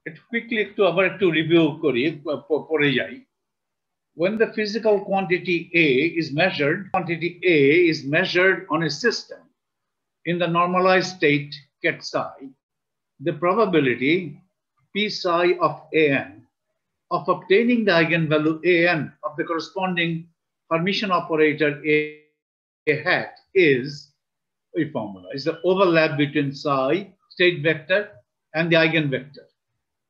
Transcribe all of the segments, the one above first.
একটু কুইকলি আবার একটু রিভিউ করি, পড়ে যাই। When the physical quantity A is measured on a system in the normalized state ket psi, the probability p psi of an of obtaining the eigenvalue an of the corresponding Hermitian operator A hat is a formula. Is the overlap between psi state vector and the eigenvector,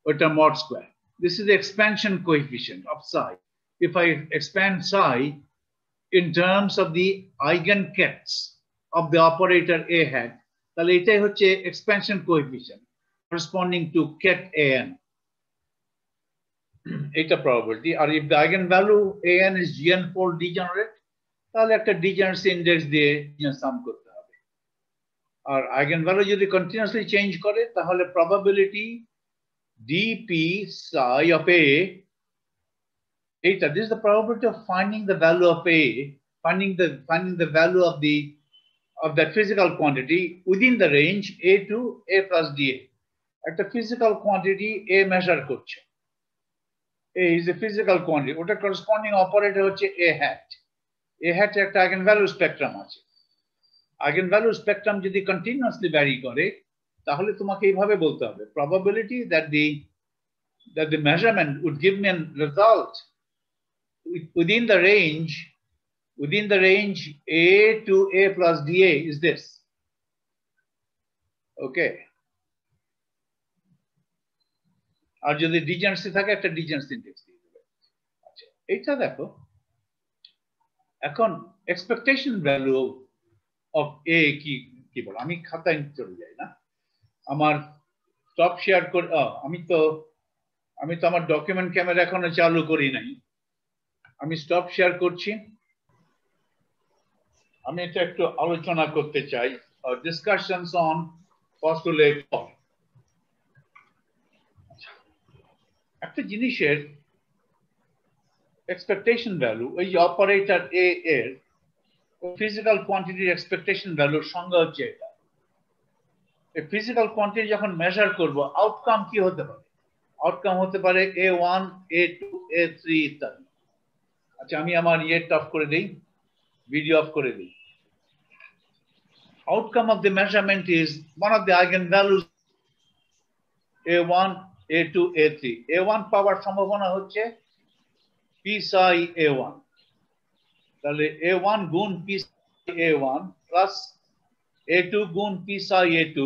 or mod square. This is the expansion coefficient of psi. If I expand psi in terms of the eigenkets of the operator A hat, তাহলে এটাই হচ্ছে expansion coefficient corresponding to ket an. এটা probability. R if the eigenvalue an is gn-fold degenerate, তাহলে একটা degeneracy index দিয়ে sum করতে হবে। আর eigenvalue যদি continuously change করে, তাহলে probability dp psi of A, this is the probability of finding the value of A, finding the value of that physical quantity within the range A to A plus dA. At the physical quantity A measure করছে, A is a physical quantity, ওটা corresponding operator হচ্ছে A hat. A hat একটা eigenvalue spectrum আছে। Eigenvalue spectrum যদি continuously vary করে, তাহলে তোমাকে এইভাবে বলতে হবে probability that the measurement would give me a result within the range A to A plus dA is this. Okay. আর যদি ডিজেনারেসি থাকে, একটা ডিজেনারেসি ইনডেক্স দিয়ে দেবে। আচ্ছা, এইটা দেখো, এখন এক্সপেকটেশন ভ্যালু অফ এ কি বল, আমি খাতায় চলে যাই না, আমার স্টপ শেয়ার করে, আমি তো আমার ডকুমেন্ট ক্যামেরা এখনো চালু করি নাই, আমি স্টপ শেয়ার করছি। আমি এটা একটু আলোচনা করতে চাই, ডিসকাশনস অন পস্টুলেট। একটা জিনিসের এক্সপেকটেশন ভ্যালু, ওই যে অপারেটর এ এর ফিজিক্যাল কোয়ান্টিটির এক্সপেকটেশন ভ্যালুর সংজ্ঞা হচ্ছে এটা। এই ফিজিক্যাল কোয়ান্টিটি যখন মেজার করব, আউটকাম কি হতে পারে? আউটকাম হতে পারে A1, A2, A3 ইত্যাদি। আচ্ছা, আমি আমার অফ করে দিই, ভিডিও অফ করে দিই। Outcome of the measurement is one of the eigenvalues A1, A2, A3. A1 পাওয়ার সম্ভাবনা হচ্ছে p psi A1, তাহলে A1 গুণ p psi A1 plus A2 গুণ p psi A2,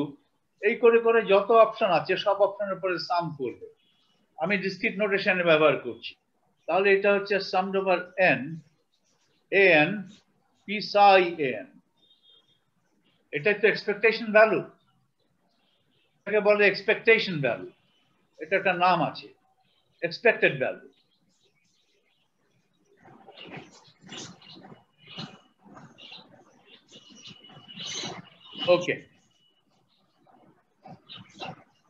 এই করে করে যত অপশন আছে সব অপশনের উপরে সাম করবে। আমি ডিসক্রিট নোটেশনে ব্যবহার করছি, তাহলে এটা হচ্ছে সামড over n an p psi an। এটাই তো এক্সপেকটেশন ভ্যালু, এটাকে বলে এক্সপেকটেশন ভ্যালু। এটা একটা নাম আছে, এক্সপেক্টেড ভ্যালু। ওকে,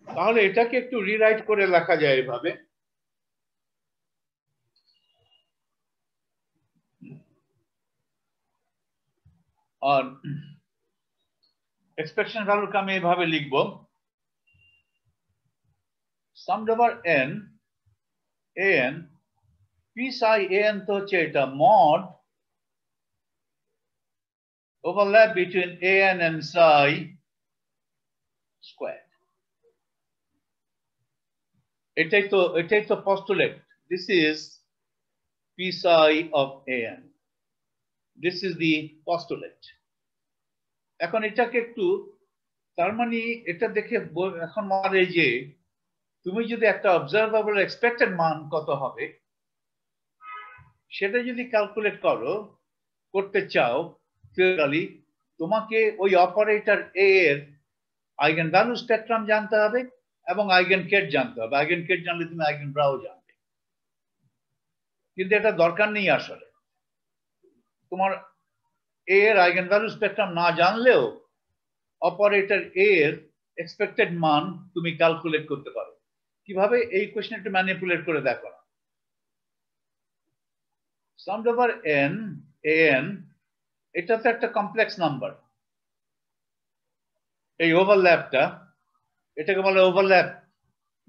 তাহলে এটাকে একটু রিরাইট করে লেখা যায় এভাবে। আর এক্সপেকটেশন ভ্যালুকে আমি এভাবে লিখব, সামড over n an p psi an তো হচ্ছে এটা mod overlap between an and psi squared. এটাই তো postulate. This is p psi of an. This is the postulate. এখন এটাকে একটু, তার মানে এটা দেখে এখন মানে যে তুমি যদি একটা অবজারভেবল এক্সপেক্টেড মান কত হবে সেটা যদি ক্যালকুলেট করতে চাও, থিওরিটিক্যালি তোমাকে ওই অপারেটর এ এর আইগেন ভ্যালু স্পেকট্রাম জানতে হবে এবং আইগেন কেট জানতে হবে। আইগেন কেট জানলে তুমি আইগেন ভ্যালু জানবে, কিন্তু এটা দরকার নেই। আসলে তোমার এ এর আইগেন ভ্যালু স্পেকট্রাম না জানলেও অপারেটর এ এর এক্সপেক্টেড মান তুমি ক্যালকুলেট করতে পারো। কিভাবে? এই কোশ্চেন একটু ম্যানিপুলেট করে দেখো না। সামড ওভার n an, এটা তো একটা কমপ্লেক্স নাম্বার। এই ওভারল্যাপটা, এটাকে বলে overlap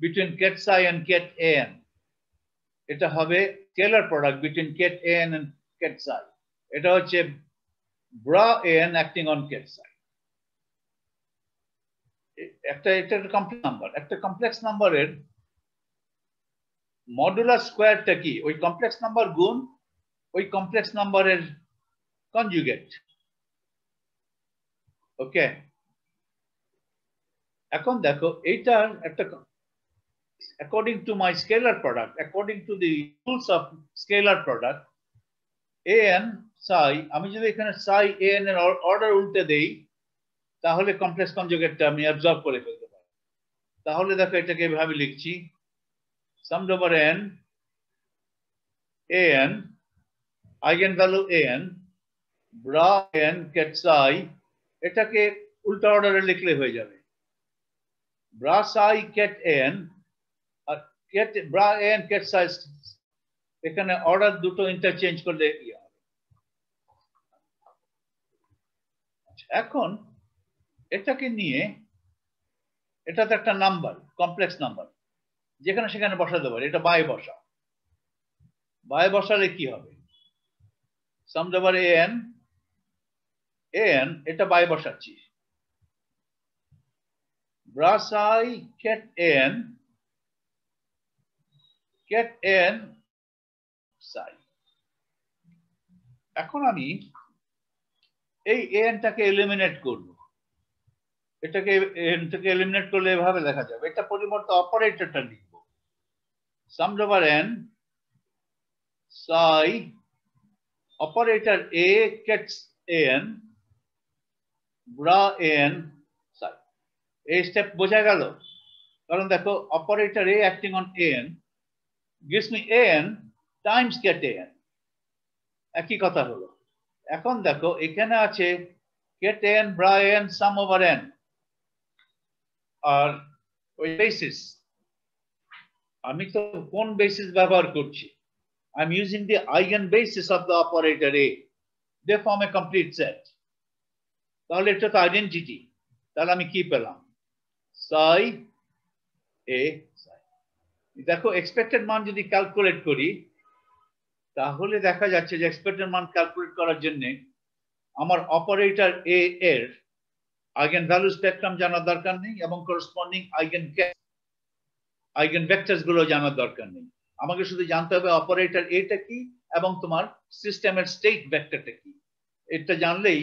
between ket psi and ket an. এটা হবে scalar product between ket an and ket psi. এটা হচ্ছে bra an acting on ket psi. এটা কমপ্লেক্স নাম্বার। একটা কমপ্লেক্স নাম্বারের মডুলাস স্কয়ারটা কি? ওই কমপ্লেক্স নাম্বার গুণ ওই কমপ্লেক্স নাম্বারের কনজুগেট। ওকে, এখন দেখো এইটার একটা according to my scalar product, according to the rules of scalar product, an psi, আমি যদি এখানে psi an এর অর্ডার উল্টে দেই তাহলে কমপ্লেক্স কনজুগেটটা আমি অ্যাবজর্ব করে ফেলতে পারি। তাহলে দেখো এটাকে এভাবে লিখছি, summed over n, an, eigenvalue an, bra n ket psi, এটাকে উল্টা অর্ডারে লিখলে হয়ে যাবে bra psi ket an আর ket bra n ket psi, এখানে অর্ডার দুটো ইন্টারচেঞ্জ করলে ইয়ে হবে। এখন এটাকে নিয়ে, এটা তো একটা নাম্বার, কমপ্লেক্স নাম্বার, যেখানে সেখানে বসাতে পারি। এটা বাই বসা, বাই বসালে কি হবে? summed over an, an এটা বাই বসাচ্ছি, bra psi ket an psi। এখন আমি এই an টাকে এলিমিনেট করব। এটাকে n থেকে এলিমিনেট করলে এভাবে লেখা যাবে। এটা পরিবর্তে অপারেটরটা লিখব, summed over n psi operator a ket an bra an psi। এই স্টেপ বোঝা গেল? কারণ দেখো operator a acting on an gives me an times ket an, একই কথা হলো। এখন দেখো এখানে আছে ket an bra an sum over n, আর ওই বেসিস, আমি তো কোন বেসিস ব্যবহার করছি? I'm using the eigenbasis of the operator A. They form a complete set. তাহলে এটা তো আইডেন্টিটি। তাহলে আমি কি পেলাম? psi a psi। দেখো এক্সপেক্টেড মান যদি ক্যালকুলেট করি তাহলে দেখা যাচ্ছে যে এক্সপেক্টেড মান ক্যালকুলেট করার জন্য আমার অপারেটর a এর আইগেন ভ্যালু স্পেকট্রাম জানার দরকার নেই এবং করসপন্ডিং আইগেন ভেক্টরস গুলো জানার দরকার নেই। আমাকে শুধু জানতে হবে অপারেটর এটা কি এবং তোমার সিস্টেমের স্টেট ভেক্টরটা কি। এটা জানলেই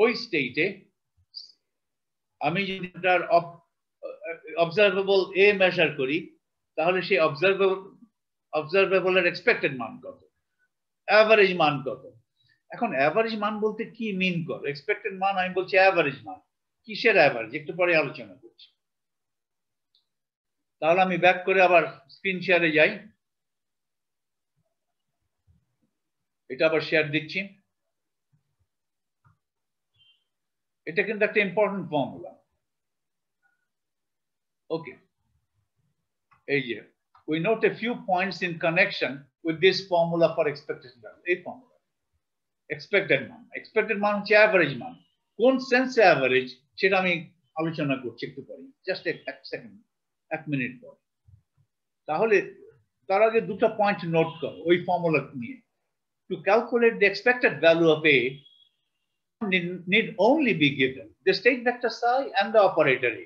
ওই স্টেটে আমি যদি তার অবজারভেবল এ মেজার করি তাহলে সেই অবজারভেবল এর এক্সপেক্টেড মান কত, অ্যাভারেজ মান কত। এখন অ্যাভারেজ মান বলতে কি মিন করো? এক্সপেক্টেড মান আমি বলছি অ্যাভারেজ মান। কিসের অ্যাভারেজ একটু পরে আলোচনা করছি। তাহলে আমি ব্যাক করে আবার স্ক্রিন শেয়ারে যাই। এটা আবার শেয়ার দিচ্ছি। এটা কিন্তু একটা ইম্পর্টেন্ট ফর্মুলা। ওকে, এই যে we note a few points in connection with this formula for expected value. এই ফর্মুলা এক্সপেক্টেড মান হচ্ছে অ্যাভারেজ মান। কোন সেন্সে অ্যাভারেজ সেটা আমি আলোচনা করছি একটু পরে, জাস্ট এক সেকেন্ড, এক মিনিট পর। তাহলে তার আগে দুটো পয়েন্ট নোট করো ওই ফর্মুলা নিয়ে। To calculate the expected value of A need only be given the state vector psi and the operator A.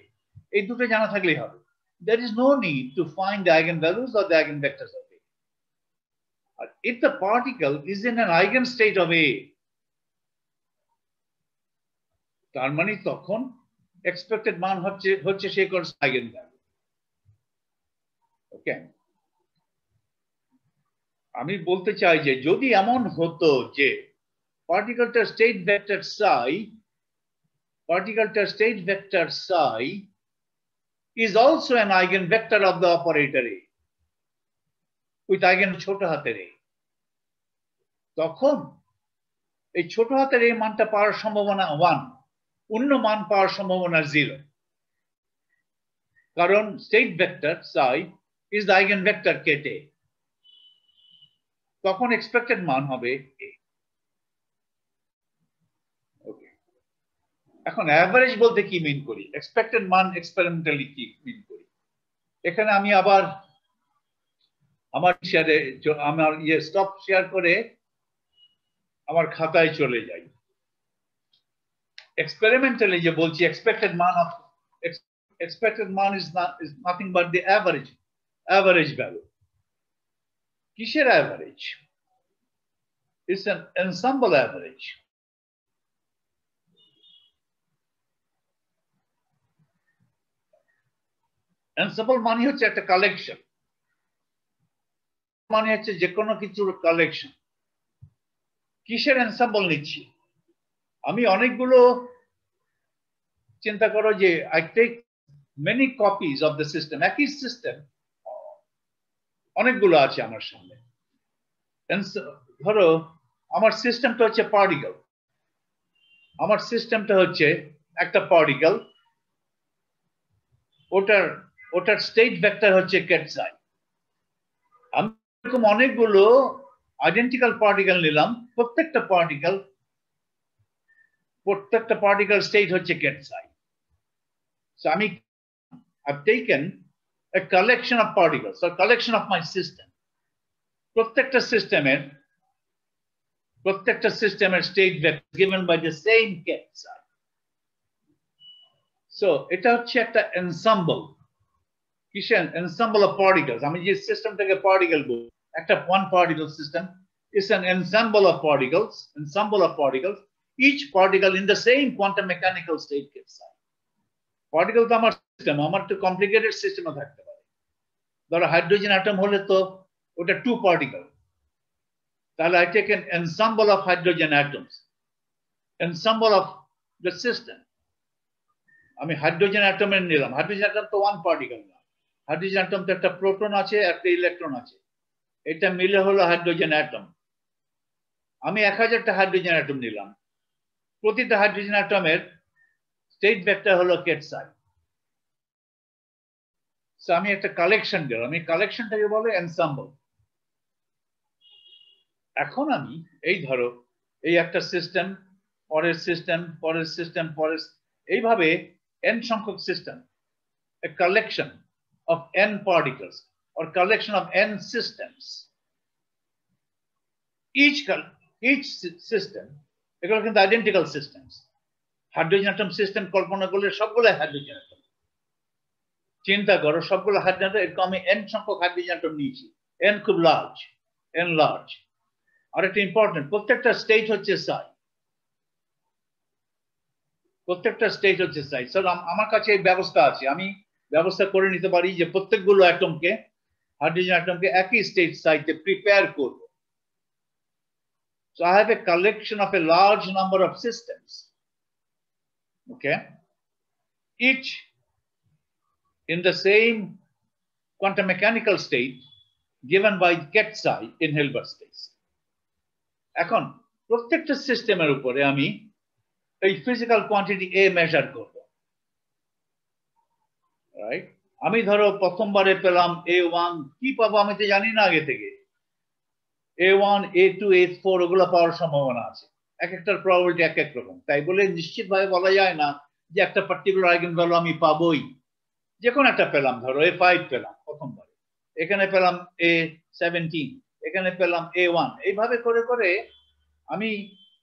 এই দুটো জানা থাকলেই হবে। There is no need to find the eigenvalues or the eigenvectors of A. If the particle is in an eigenstate of A, তার মানে তখন expected মান হচ্ছে সেই কোর্স আইগেনভ্যালু। ওকে, আমি বলতে চাই যে যদি এমন হতো যে পার্টিকেলটার state vector psi is also an eigenvector of the operator A with eigen ছোট হাতের a, তখন এই ছোট হাতের a মানটা পাওয়ার সম্ভাবনা 1, অন্য মান পাওয়ার সম্ভাবনা 0, কারণ state vector psi is the eigenvector ket A। তখন এক্সপেক্টেড মান হবে a। ওকে, এখন অ্যাভারেজ বলতে কি মিন করি? এক্সপেক্টেড মান এক্সপেরিমেন্টালি কি মিন করি? এখানে আমি আবার আমার শেয়ারে আমার স্টপ শেয়ার করে আমার খাতায় চলে যাই। Experimentally যে বলছি expected মান is nothing but the average value. কিসের average? It's an ensemble average. Ensemble মানে হচ্ছে একটা কালেকশন, মানে হচ্ছে যে কোনো কিছুর কালেকশন। কিসের এনসাম্বল নিচ্ছি? আমি অনেকগুলো, চিন্তা করো যে I take many copies of the system, একই সিস্টেম অনেকগুলো আছে আমার সামনে। ধরো আমার সিস্টেমটা হচ্ছে পার্টিকেল, আমার সিস্টেমটা হচ্ছে একটা পার্টিকেল, ওটার স্টেট ভেক্টর হচ্ছে কেটসাই। আমি এরকম অনেকগুলো আইডেন্টিক্যাল পার্টিকেল নিলাম, প্রত্যেকটা পার্টিকেল স্টেট হচ্ছে কেটসাই। So I've taken a collection of particles, or collection of my system. প্রত্যেকটা সিস্টেমের state vector given by the same কেটসাই। So এটা হচ্ছে একটা ensemble। কিসের ensemble of particles? আমি যে সিস্টেমটাকে পার্টিকেল বলি, একটা one particle system is an ensemble of particles, each particle in the same quantum mechanical state ket psi. Particle তো আমার সিস্টেম, আমার তো কমপ্লিকেটেড সিস্টেমও থাকতে পারে। ধরো হাইড্রোজেন অ্যাটম হলে তো ওটা 2 পার্টিকেল, তাহলে I take an ensemble of hydrogen atoms, ensemble of the system। আমি হাইড্রোজেন অ্যাটমের নিলাম, হাইড্রোজেন অ্যাটম তো 1 পার্টিকেল না, হাইড্রোজেন অ্যাটম তো একটা প্রোটন আছে, একটা ইলেকট্রন আছে, এটা মিলে হলো হাইড্রোজেন অ্যাটম। আমি 1000টা হাইড্রোজেন অ্যাটম নিলাম, প্রতিটা হাইড্রোজেন অ্যাটমের স্টেট ভেক্টর হলো কেটসাই। সো আমি একটা কালেকশন দিলাম, এই কালেকশনটাকে বলে এনসাম্বল। এখন আমি ধরো এই একটা সিস্টেম, পরের সিস্টেম, এইভাবে n সংখ্যক system, a collection of n particles or collection of n systems. Each system, এগুলো কিন্তু identical systems. Hydrogen atom system কল্পনা করলে সবগুলো হাইড্রোজেন অ্যাটম, চিন্তা করো সবগুলো হাইড্রোজেন অ্যাটম, এরকম আমি n সংখ্যক হাইড্রোজেন অ্যাটম নিয়েছি, n খুব লার্জ। আর একটা ইম্পর্টেন্ট, প্রত্যেকটা স্টেট হচ্ছে সাই, আমার কাছে এই ব্যবস্থা আছে, আমি ব্যবস্থা করে নিতে পারি যে প্রত্যেকগুলো অ্যাটমকে, হাইড্রোজেন অ্যাটমকে একই স্টেট সাইতে প্রিপেয়ার করব। So I have a collection of a large number of systems, okay, each in the same quantum mechanical state given by Ketzai in Hilbert space. এখন প্রত্যেকটা সিস্টেমের উপরে আমি এই ফিজিক্যাল কোয়ান্টিটি A মেজার করব, right? আমি ধরো প্রথমবারে পেলাম A1, কি পাবো আমি তো জানি না আগে থেকে। A1, A2, A4 ওগুলো পাওয়ার সম্ভাবনা আছে, এক একটার প্রবাবিলিটি এক এক রকম, তাই বলে নিশ্চিতভাবে বলা যায় না যে একটা পার্টিকুলার আইগেন ভ্যালু আমি পাবোই। যে কোনো একটা পেলাম, ধরো A5 পেলাম প্রথমবারে, এখানে পেলাম A17, এখানে পেলাম A1, এইভাবে করে করে আমি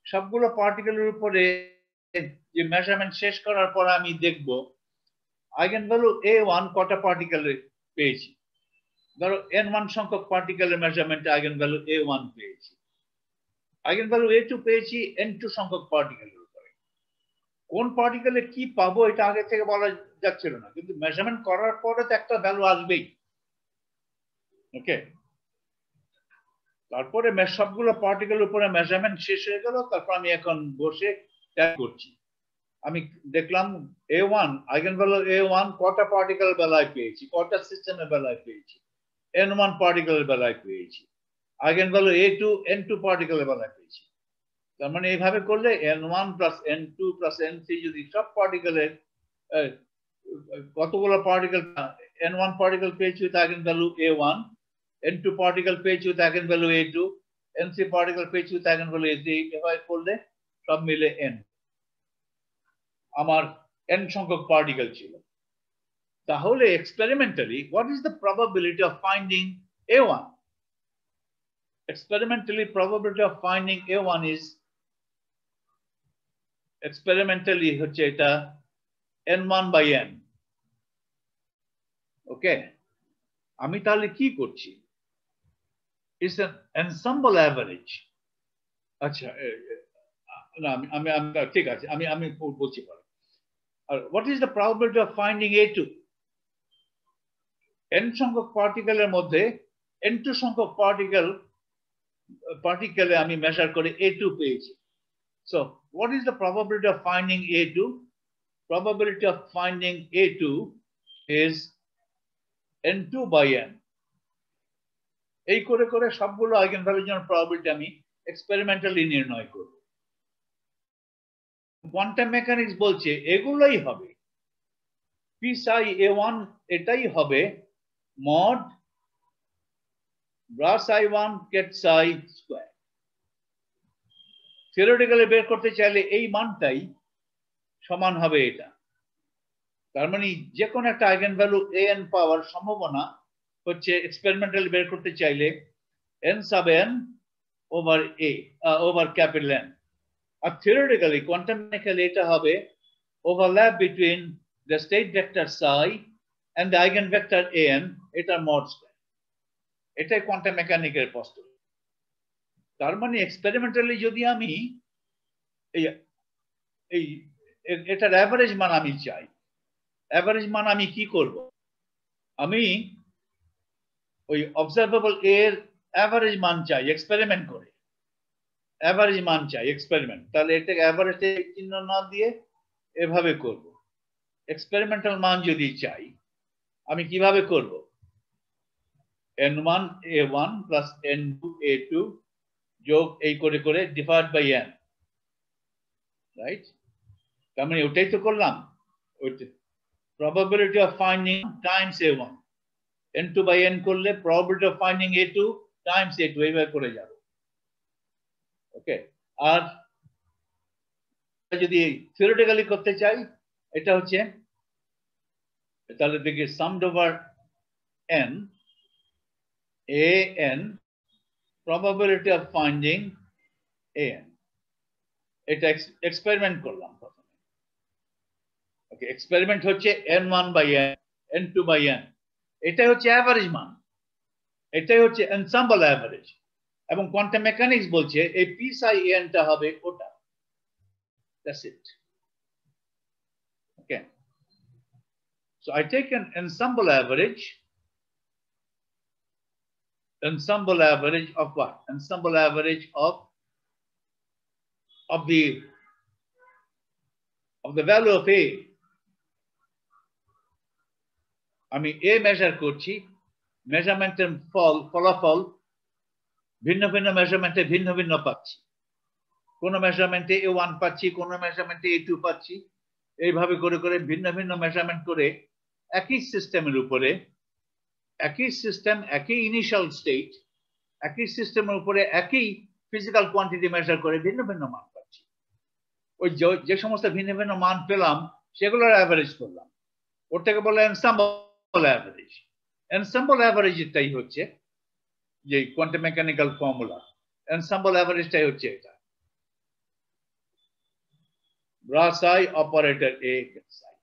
সবগুলো পার্টিকেলের উপরে যে মেজারমেন্ট শেষ করার পর আমি দেখব আইগেন ভ্যালু A1 কটা পার্টিকেল পেয়েছি। ধরো n1 সংখ্যক পার্টিকেলের মেজারমেন্টে আইগেন ভ্যালু A1 পেয়েছি, আইগেন ভ্যালু A2 পেয়েছি n2 সংখ্যক পার্টিকেলের উপরে। কোন পার্টিকেলে কি পাবো এটা আগে থেকে বলা যাচ্ছিল না, কিন্তু মেজারমেন্ট করার পরে তো একটা ভ্যালু আসবেই, ওকে। তারপরে সবগুলো পার্টিকেলের উপরে মেজারমেন্ট শেষ হয়ে গেল, তারপর আমি এখন বসে ট্যাগ করছি। আমি দেখলাম A1 আইগেন ভ্যালু A1 কটা পার্টিকেল বেলায় পেয়েছি, কটা সিস্টেমের বেলায় পেয়েছি, n1 পার্টিকেলের বেলায় পেয়েছি, আইগেন ভ্যালু A2 n2 পার্টিকেলের বেলায় পেয়েছি। তার মানে এইভাবে করলে n1 plus n2 plus n3 যদি সব পার্টিকেলের কতগুলো পার্টিকেল, n1 পার্টিকেল পেয়েছি with eigenvalue A1, n2 particle পেয়েছি with eigenvalue A2, n3 particle পেয়েছি উইথ আইগেন ভ্যালু A3, এইভাবে করলে সব মিলে n, আমার n সংখ্যক পার্টিকেল ছিল। তাহলে experimentally, what is the probability of finding A1? Experimentally, probability of finding A1 is experimentally হচ্ছে এটা n1 by n. Okay, আমি তাহলে কি করছি? It's an ensemble average. আচ্ছা, না আমি ঠিক আছে, আমি বলছি পরে। What is the probability of finding A2? n সংখ্যক পার্টিকেলের মধ্যে n2 সংখ্যক পার্টিকেলে আমি মেজার করে A2 পেয়েছি। So, what is the probability of finding A2? Probability of finding A2 is n2 by n. এই করে করে সবগুলো আইগেনভ্যালুর জন্য প্রবাবিলিটি আমি এক্সপেরিমেন্টালি নির্ণয় করব। কোয়ান্টাম মেকানিক্স বলছে এগুলোই হবে পি সাই A1, এটাই হবে মড ব্রা সাই 1 গেট সাই স্কয়ার। থিওরিটিক্যালি বের করতে চাইলে এই মানটাই সমান হবে এটা। তার মানে যে কোনো একটা আইগেনভ্যালু an পাওয়ার সম্ভাবনা হচ্ছে এক্সপেরিমেন্টালি বের করতে চাইলে n sub n over a over capital N। আর থিওরিটিক্যালি কোয়ান্টাম মেকানিক্যালি এটা হবে overlap between the state vector psi and the eigenvector an, এটা mod স্কয়ার। এটাই কোয়ান্টাম মেকানিক্যাল পস্তুলেট। তার মানে এক্সপেরিমেন্টালি যদি আমি এই এটার অ্যাভারেজ মান আমি চাই, অ্যাভারেজ মান আমি কি করব? আমি ওই অবজারভেবল এর অ্যাভারেজ মান চাই এক্সপেরিমেন্ট করে, অ্যাভারেজ মান চাই এক্সপেরিমেন্ট। তাহলে এটাকে অ্যাভারেজে চিহ্ন না দিয়ে এভাবে করব। এক্সপেরিমেন্টাল মান যদি চাই আমি কিভাবে করব? n1 a1 plus n2 a2 যোগ এই করে করে ডিভাইড বাই n, রাইট? তার মানে ওটাই তো করলাম। probability of finding times a1, n2 by n করলে probability of finding a2 times a2 এইভাবে করে যাবে। ওকে, আর যদি থিওরিটিক্যালি করতে চাই এটা হচ্ছে তাহলে দেখি summed over n an probability of finding an, এটা এক্সপেরিমেন্ট করলাম প্রথমে। ওকে, এক্সপেরিমেন্ট হচ্ছে n1 by n, n2 by n, এটাই হচ্ছে অ্যাভারেজ মান, এটাই হচ্ছে এনসাম্বল অ্যাভারেজ। এবং কোয়ান্টাম মেকানিক্স বলছে এই পি সাই n টা হবে ওটা। That's it. Okay. So I take an ensemble average. Ensemble average of what? Ensemble average of the value of A. আমি A মেজার করছি, মেজারমেন্টের ফলাফল ভিন্ন ভিন্ন মেজারমেন্টে ভিন্ন ভিন্ন পাচ্ছি। কোন মেজারমেন্টে A1 পাচ্ছি, কোন মেজারমেন্টে A2 পাচ্ছি। এইভাবে করে করে ভিন্ন ভিন্ন মেজারমেন্ট করে একই সিস্টেমের উপরে, একই সিস্টেম, একই ইনিশিয়াল স্টেট, একই সিস্টেমের উপরে একই ফিজিক্যাল কোয়ান্টিটি মেজার করে ভিন্ন ভিন্ন মান পাচ্ছি। ওই যে সমস্ত ভিন্ন ভিন্ন মান পেলাম সেগুলোর অ্যাভারেজ করলাম, ওটাকে বলে এনসাম্বল অ্যাভারেজ। এনসাম্বল অ্যাভারেজটাই হচ্ছে যে কোয়ান্টাম মেকানিক্যাল ফর্মুলা। এনসাম্বল অ্যাভারেজটাই হচ্ছে এটা, bra psi operator a psi,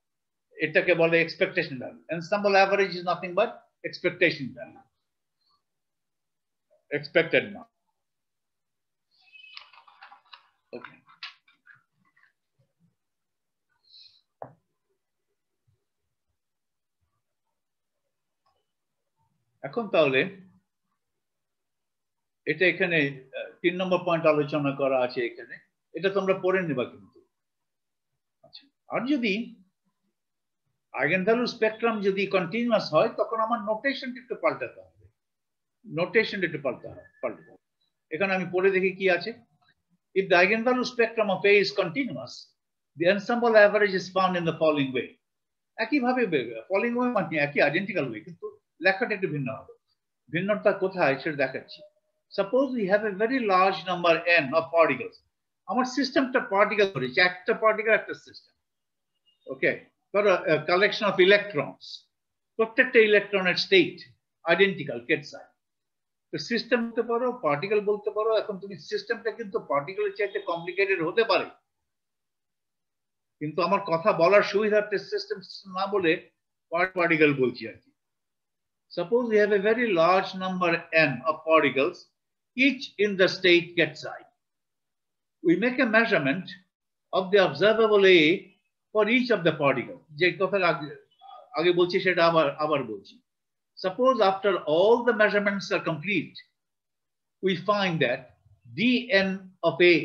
এটাকে বলে expectation value. Ensemble average is nothing but expectation value, expected মান। Okay, এখন তাহলে এটা এখানে 3 নম্বর পয়েন্ট আলোচনা করা আছে এখানে, এটা তোমরা পড়ে নেবা কিন্তু। আচ্ছা, আর যদি আইগেনভ্যালু স্পেকট্রাম যদি কন্টিনিউয়াস হয় তখন আমার নোটেশনটা একটু পাল্টাতে হবে, নোটেশনটা একটু পাল্টাতে হবে। এখানে আমি পড়ে দেখি কি আছে। If the eigenvalue spectrum of A is continuous, the ensemble average is found in the following way. একইভাবে following way মানে একই আইডেন্টিক্যাল ওয়ে, কিন্তু লেখাটা একটু ভিন্ন হবে। ভিন্নতা কোথায় সেটা দেখাচ্ছি। Suppose we have a very large number n of particles. আমার সিস্টেমটা পার্টিকেল ধরেছি, একটা পার্টিকেল একটা সিস্টেম। ওকে, ধরো কালেকশন অফ ইলেকট্রনস, প্রত্যেকটা ইলেকট্রনের স্টেট আইডেন্টিক্যাল কেটসাই। তো সিস্টেম বলতে পারো, পার্টিকেল বলতে পারো। এখন তুমি সিস্টেমটা কিন্তু পার্টিকেলের চাইতে কমপ্লিকেটেড হতে পারে, কিন্তু আমার কথা বলার সুবিধার্থে সিস্টেম না বলে পার্টিকেল বলছি আর কি। Suppose we have a very large number n of particles, each in the state ketzai. We make a measurement of the observable A for each of the particles. যে কথা আগে বলছি সেটা আবার বলছি। Suppose after all the measurements are complete, we find that dn of A,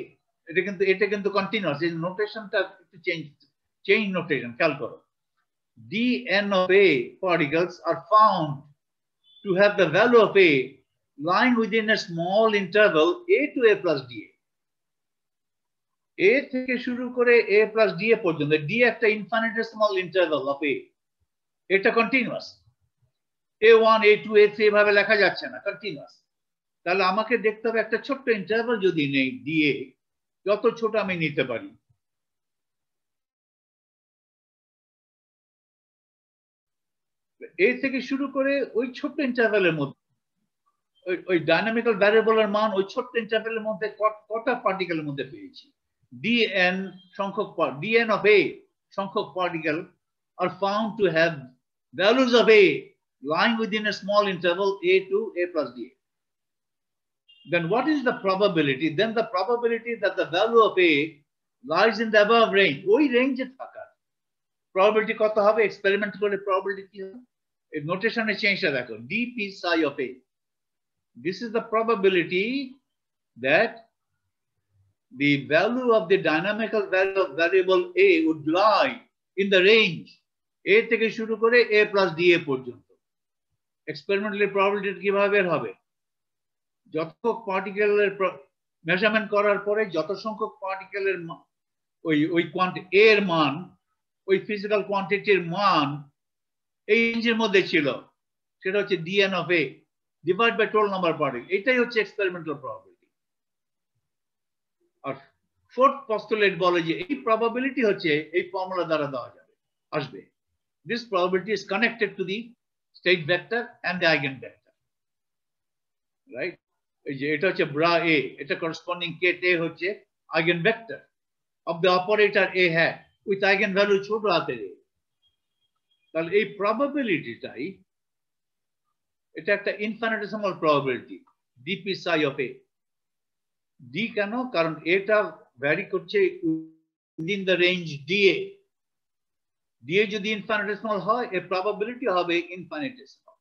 এটা কিন্তু continuous, এই নোটেশনটা একটু change notation খেয়াল করো। dn of A particles are found to have the value of A lying within a small interval A to A plus dA. A থেকে শুরু করে A plus dA পর্যন্ত, D একটা infinitesimal interval of A, এটা continuous। A1, A2, A3 এভাবে লেখা যাচ্ছে না, continuous। তাহলে আমাকে দেখতে হবে একটা ছোট্ট ইন্টারভাল যদি নেই dA, যত ছোট আমি নিতে পারি, A থেকে শুরু করে ওই ছোট্ট ইন্টারভ্যালের মধ্যে ওই ডাইনামিক্যাল ভ্যারিয়েবলের মান ওই ছোট্ট ইন্টারভ্যালের মধ্যে কটা পার্টিকেলের মধ্যে পেয়েছি। dn সংখ্যক dn of A সংখ্যক particle are found to have values of A lying within a small interval A to A plus dA. Then what is the probability? Then the probability that the value of A lies in the above range, ওই রেঞ্জে থাকার probability কত হবে? Experiment করে probability কি হবে? এই নোটেশনে চেঞ্জটা দেখো, dp psi of A. This is the probability that the value of the dynamical value of variable A would lie in the range A থেকে শুরু করে A plus dA পর্যন্ত। এক্সপেরিমেন্টালি probability কিভাবে বের হবে? যত পার্টিকেলের মেজারমেন্ট করার পরে যত সংখ্যক পার্টিকেলের ওই কোয়ান্টিটি A এর মান, ওই ফিজিক্যাল কোয়ান্টিটির মান এই রেঞ্জের মধ্যে ছিল, সেটা হচ্ছে dn of A divide by total number particle. এটাই হচ্ছে এক্সপেরিমেন্টাল প্রবাবিলিটি। আর ফোর্থ পস্তুলেট বলে যে এই প্রবাবিলিটি হচ্ছে এই ফর্মুলা দ্বারা দেওয়া যাবে, আসবে। This probability is connected to the state vector and the eigenvector, right? এই যে এটা হচ্ছে bra A, এটা corresponding ket A হচ্ছে eigenvector of the operator A hat with eigenvalue ছোট হাতের A। তাহলে এই প্রবাবিলিটিটাই, এটা একটা ইনফিনিটেসিমাল probability, dp psi of A। d কেন? কারণ এটা ভ্যারি করছে within the range dA। dA যদি ইনফিনিটেসিমাল হয়, এর প্রবাবিলিটি হবে ইনফিনিটেসিমাল।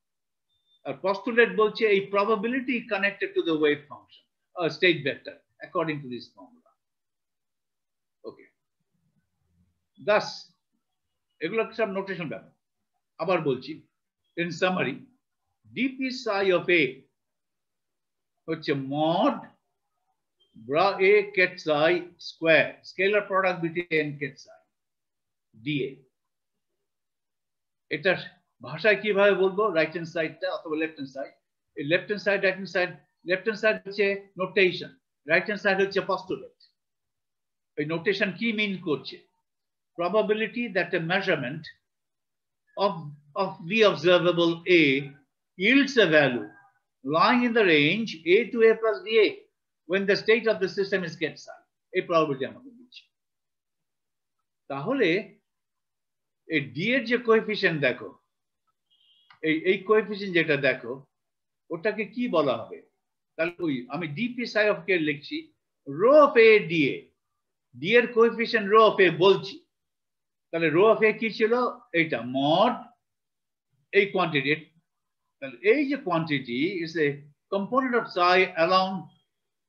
আর পস্তুলেট বলছে এই probability connected to the wave function state vector according to this formula. Okay, thus এগুলো সব নোটেশন ব্যাপার। আবার বলছি, in summary, dp psi of A হচ্ছে mod bra A ket psi square, scalar product between ket psi dA। এটা ভাষায় কিভাবে বলবো? রাইট হ্যান্ড সাইডটা অথবা লেফট হ্যান্ড সাইড। এই left hand side, right hand side, left hand side হচ্ছে notation, right hand side হচ্ছে পস্তুলেট। এই নোটেশন কি মিন করছে? probability that a measurement of the observable A yields a value lying in the range A to A plus dA when the state of the system is ket psi। এই probability আমাকে দিচ্ছে। তাহলে এই D এর যে coefficient দেখো, এই coefficient যেটা দেখো, ওটাকে কি বলা হবে? তাহলে ওই আমি dp psi of K লিখছি rho of A dA, D এর কোএফিসিয়েন্ট rho of A বলছি। তাহলে rho of A কি ছিল? এইটা mod এই কোয়ান্টিটি। তাহলে এই যে quantity is a component of psi along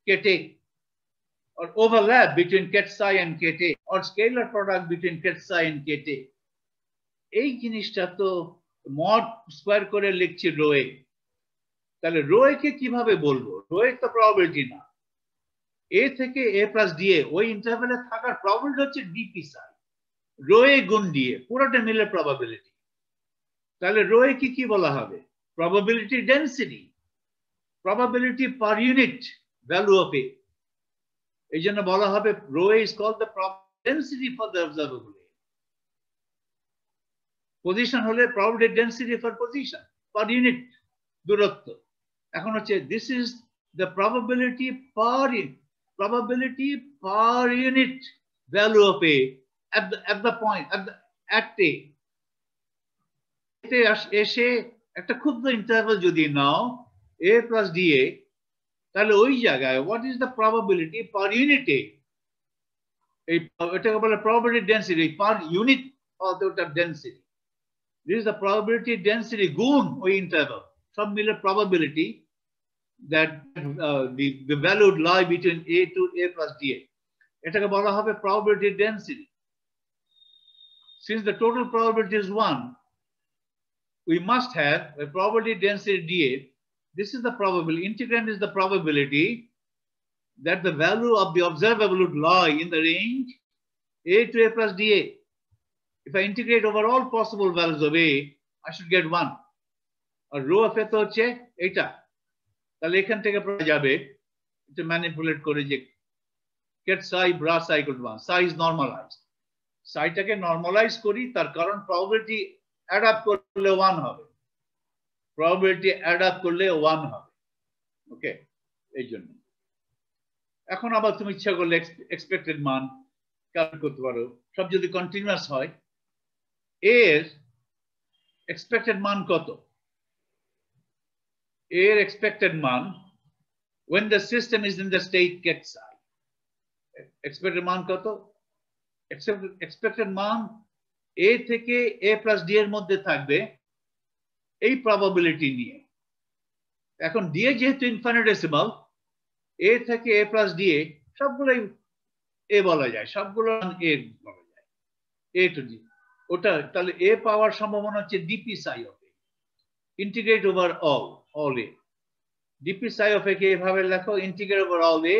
ket A, or overlap between ket psi and ket A, or scalar product between ket psi and ket A। এই জিনিসটা তো mod স্কয়ার করে লিখছি rho A। তাহলে rho A কে কিভাবে বলবো? rho A তো probability না, A থেকে A plus dA ওই ইন্টারভ্যালে থাকার প্রবাবিলিটি হচ্ছে dp psi, rho A গুণ dA, পুরোটা মিলে প্রবাবিলিটি। তাহলে rho A কি বলা হবে? probability density, probability per unit value of A। এই জন্য বলা হবে rho A is called the probability density for the observable A। Position হলে probability density for position per unit দূরত্ব। এখন হচ্ছে this is the probability per unit value of A at the point at a এতে এসে একটা ক্ষুদ্র interval যদি নাও a plus dA, তাহলে ওই জায়গায় হোয়াট ইজ দ্য প্রবাবিলিটি পার ইউনিটে, এটাকে বলে probability density per unit of the density. This is the probability density গুণ ওই ইন্টারভাল, সব মিলে probability that the value would lie between a to a plus dA, এটাকে বলা হবে probability density. Since the total probability is 1, we must have a probability density dA. This is the probability, integrand is the probability that the value of the observable would lie in the range a to a plus dA. If I integrate over all possible values of a, I should get 1. R rho of a তো হচ্ছে এটা, তাহলে এখান থেকে পাওয়া যাবে, এটা manipulate করে যে get psi bra psi equal to 1. Psi is normalized. Psi টাকে নরমালাইজ করি, তার কারণ প্রবাবিলিটি অ্যাড আপ করলে 1 হবে, প্রবাবিলিটি অ্যাড আপ করলে 1 হবে। ওকে, এই জন্য এখন আবার তুমি ইচ্ছা করলে এক্সপেক্টেড মান ক্যালকুলেট করতে পারো, সব যদি কন্টিনিউয়াস হয়। এর এক্সপেক্টেড মান কত? এর এক্সপেক্টেড মান when the system is in the state get psi, expected মান কত? expected মান a থেকে a plus d এর মধ্যে থাকবে এই প্রবাবিলিটি নিয়ে। এখন d যেহেতু ইনফিনিটেসিমাল, a থেকে a plus d সবগুলোই a বলা যায়, সবগুলো a বলা যায়, a to d। ওটা তাহলে a পাওয়ার সম্ভাবনা হচ্ছে dp psi of a, integrate over all a। dp psi of a কে এভাবে লেখো, ইন্টিগ্রেট ওভার all a,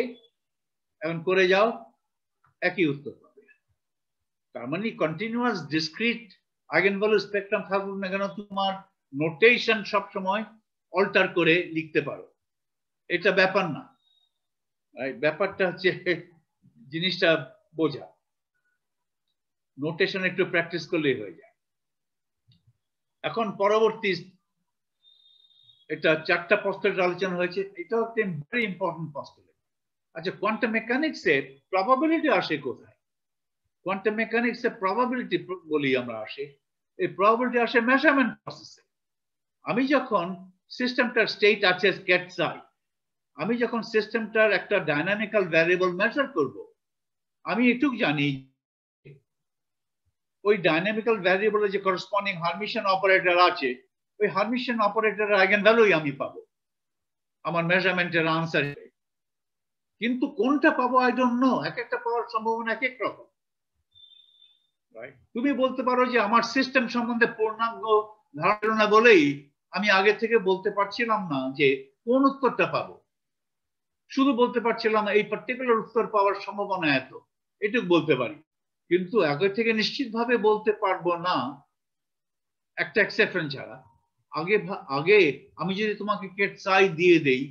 এখন করে যাও, একই উত্তর পাবে। তার মানে কন্টিনিউয়াস ডিসক্রিট আইগেনভ্যালু স্পেকট্রাম থাকুক না কেন, তোমার নোটেশন সব সময় অল্টার করে লিখতে পারো, এটা ব্যাপার না। ব্যাপারটা হচ্ছে জিনিসটা বোঝা, নোটেশন একটু প্র্যাকটিস করলেই হয়ে যায়। এখন পরবর্তী, এটা 4টা পস্তুলেট আলোচনা হয়েছে, এটাও একটা ভেরি ইম্পর্টেন্ট পস্তুলেট। আচ্ছা, কোয়ান্টাম মেকানিক্সের প্রবাবিলিটি আসে কোথায়? কোয়ান্টাম মেকানিক্সের প্রবাবিলিটি বলি আমরা আসে, এই প্রবাবিলিটি আসে মেজারমেন্ট প্রসেসে। আমি যখন সিস্টেমটার স্টেট আছে get psi, আমি যখন সিস্টেমটার একটা ডাইনামিক্যাল ভ্যারিয়েবল মেজার করব, আমি এটুক জানি ওই ডাইনামিক্যাল ভ্যারিয়েবলের যে করসপন্ডিং হারমিশন অপারেটর আছে, ওই হারমিশন অপারেটরের আইগেনভ্যালুই আমি পাবো আমার মেজারমেন্টের আনসার। কিন্তু কোনটা পাবো আই ডোন্ট নো, এক একটা পাওয়ার সম্ভাবনা এক এক রকম। তুমি বলতে পারো যে আমার সিস্টেম সম্বন্ধে পূর্ণাঙ্গ ধারণা বলেই আমি আগে থেকে বলতে পারছিলাম না যে কোন উত্তরটা পাবো, শুধু বলতে পারছিলাম এই পার্টিকুলার উত্তর পাওয়ার সম্ভাবনা এত, এটুকু বলতে পারি, কিন্তু আগে থেকে নিশ্চিতভাবে বলতে পারবো না, একটা এক্সেপশন ছাড়া। আগে আমি যদি তোমাকে get psi দিয়ে দেই,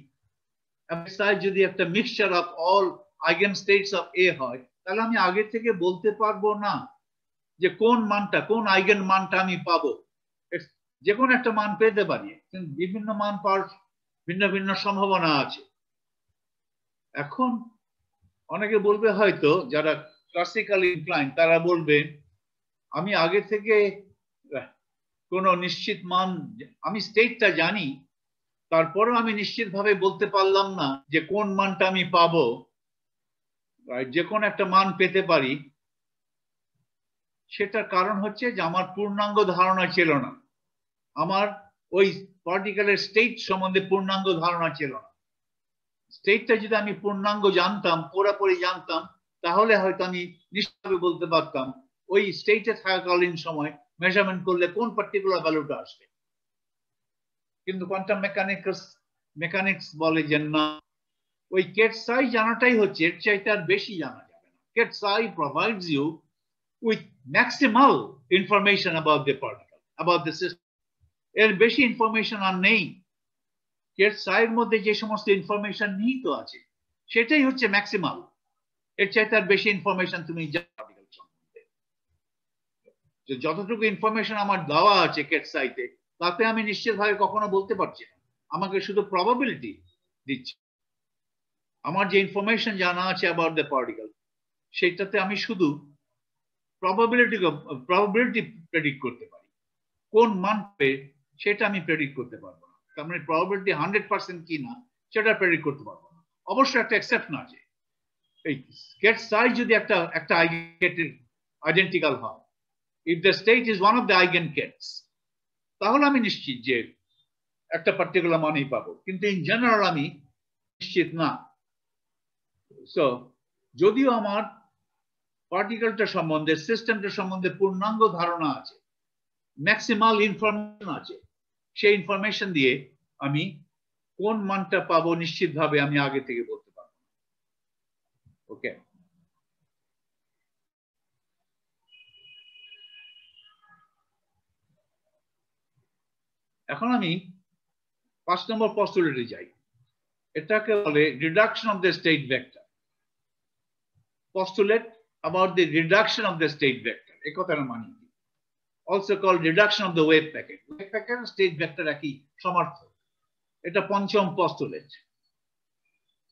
psi যদি একটা mixture of all eigen states of a হয়, তাহলে আমি আগে থেকে বলতে পারবো না যে কোন মানটা, কোন আইগেন মানটা আমি পাবো। যে কোনো একটা মান পেতে পারি, কিন্তু বিভিন্ন মান পাওয়ার ভিন্ন ভিন্ন সম্ভাবনা আছে। এখন অনেকে বলবে, হয়তো যারা ক্লাসিক্যালি ইনক্লাইন্ড তারা বলবে আমি আগে থেকে কোনো নিশ্চিত মান, আমি স্টেটটা জানি, তারপরেও আমি নিশ্চিতভাবে বলতে পারলাম না যে কোন মানটা আমি পাবো। যে কোনো একটা মান পেতে পারি, সেটার কারণ হচ্ছে যে আমার পূর্ণাঙ্গ ধারণা ছিল না, আমার ওই পার্টিকুলার স্টেট সম্বন্ধে পূর্ণাঙ্গ ধারণা ছিল না। স্টেটটা যদি আমি পূর্ণাঙ্গ জানতাম, পুরোপুরি জানতাম, তাহলে হয়তো আমি নিশ্চিতভাবে বলতে পারতাম ওই স্টেটে থাকাকালীন সময় মেজারমেন্ট করলে কোন পার্টিকুলার ভ্যালুটা আসবে। কিন্তু কোয়ান্টাম মেকানিক্স বলে যে না, ওই get psi জানাটাই হচ্ছে, এর চাইতে আর বেশি জানা যাবে না। get psi provides you with maximal information about the particle, about the system. এর বেশি ইনফরমেশন আর নেই। get psi এর মধ্যে যে সমস্ত ইনফরমেশন নিহিত আছে সেটাই হচ্ছে ম্যাক্সিমাল, এর চাইতে আর বেশি ইনফরমেশন তুমি জানো। যে যতটুকু ইনফরমেশন আমার দেওয়া আছে কেট সাইতে তাতে আমি নিশ্চিতভাবে কখনো বলতে পারছি না, আমাকে শুধু প্রবাবিলিটি দিচ্ছে। আমার যে ইনফরমেশন জানা আছে অ্যাবাউট দ্য পার্টিকেল সেটাতে আমি শুধু প্রবাবিলিটি প্রেডিক্ট করতে পারি, কোন মান পে সেটা আমি প্রেডিক্ট করতে পারবো না। তার মানে প্রবাবিলিটি 100% কি না সেটা প্রেডিক্ট করতে পারবো না। অবশ্যই একটা এক্সেপশন আছে, এই কেট সাই যদি একটা আইগেনের আইডেন্টিক্যাল হয়, if the state is one of the eigenkets, তাহলে আমি নিশ্চিত যে একটা পার্টিকুলার মানই পাবো, কিন্তু ইন জেনারেল আমি নিশ্চিত না। সো যদিও আমার পার্টিকেলটা সম্বন্ধে সিস্টেমটা সম্বন্ধে পূর্ণাঙ্গ ধারণা আছে, ম্যাক্সিমাল ইনফরমেশন আছে, সেই ইনফরমেশন দিয়ে আমি কোন মানটা পাবো নিশ্চিতভাবে আমি আগে থেকে বলতে পারবো। ওকে, এখন আমি 5 নম্বর পস্টুলেটে যাই। এটাকে বলে reduction of the state vector. Postulate about the reduction of the state vector, এই কথার মানে কি? Also called reduction of the wave packet. Wave packet and state vector একই সমার্থক। এটা পঞ্চম পস্টুলেট।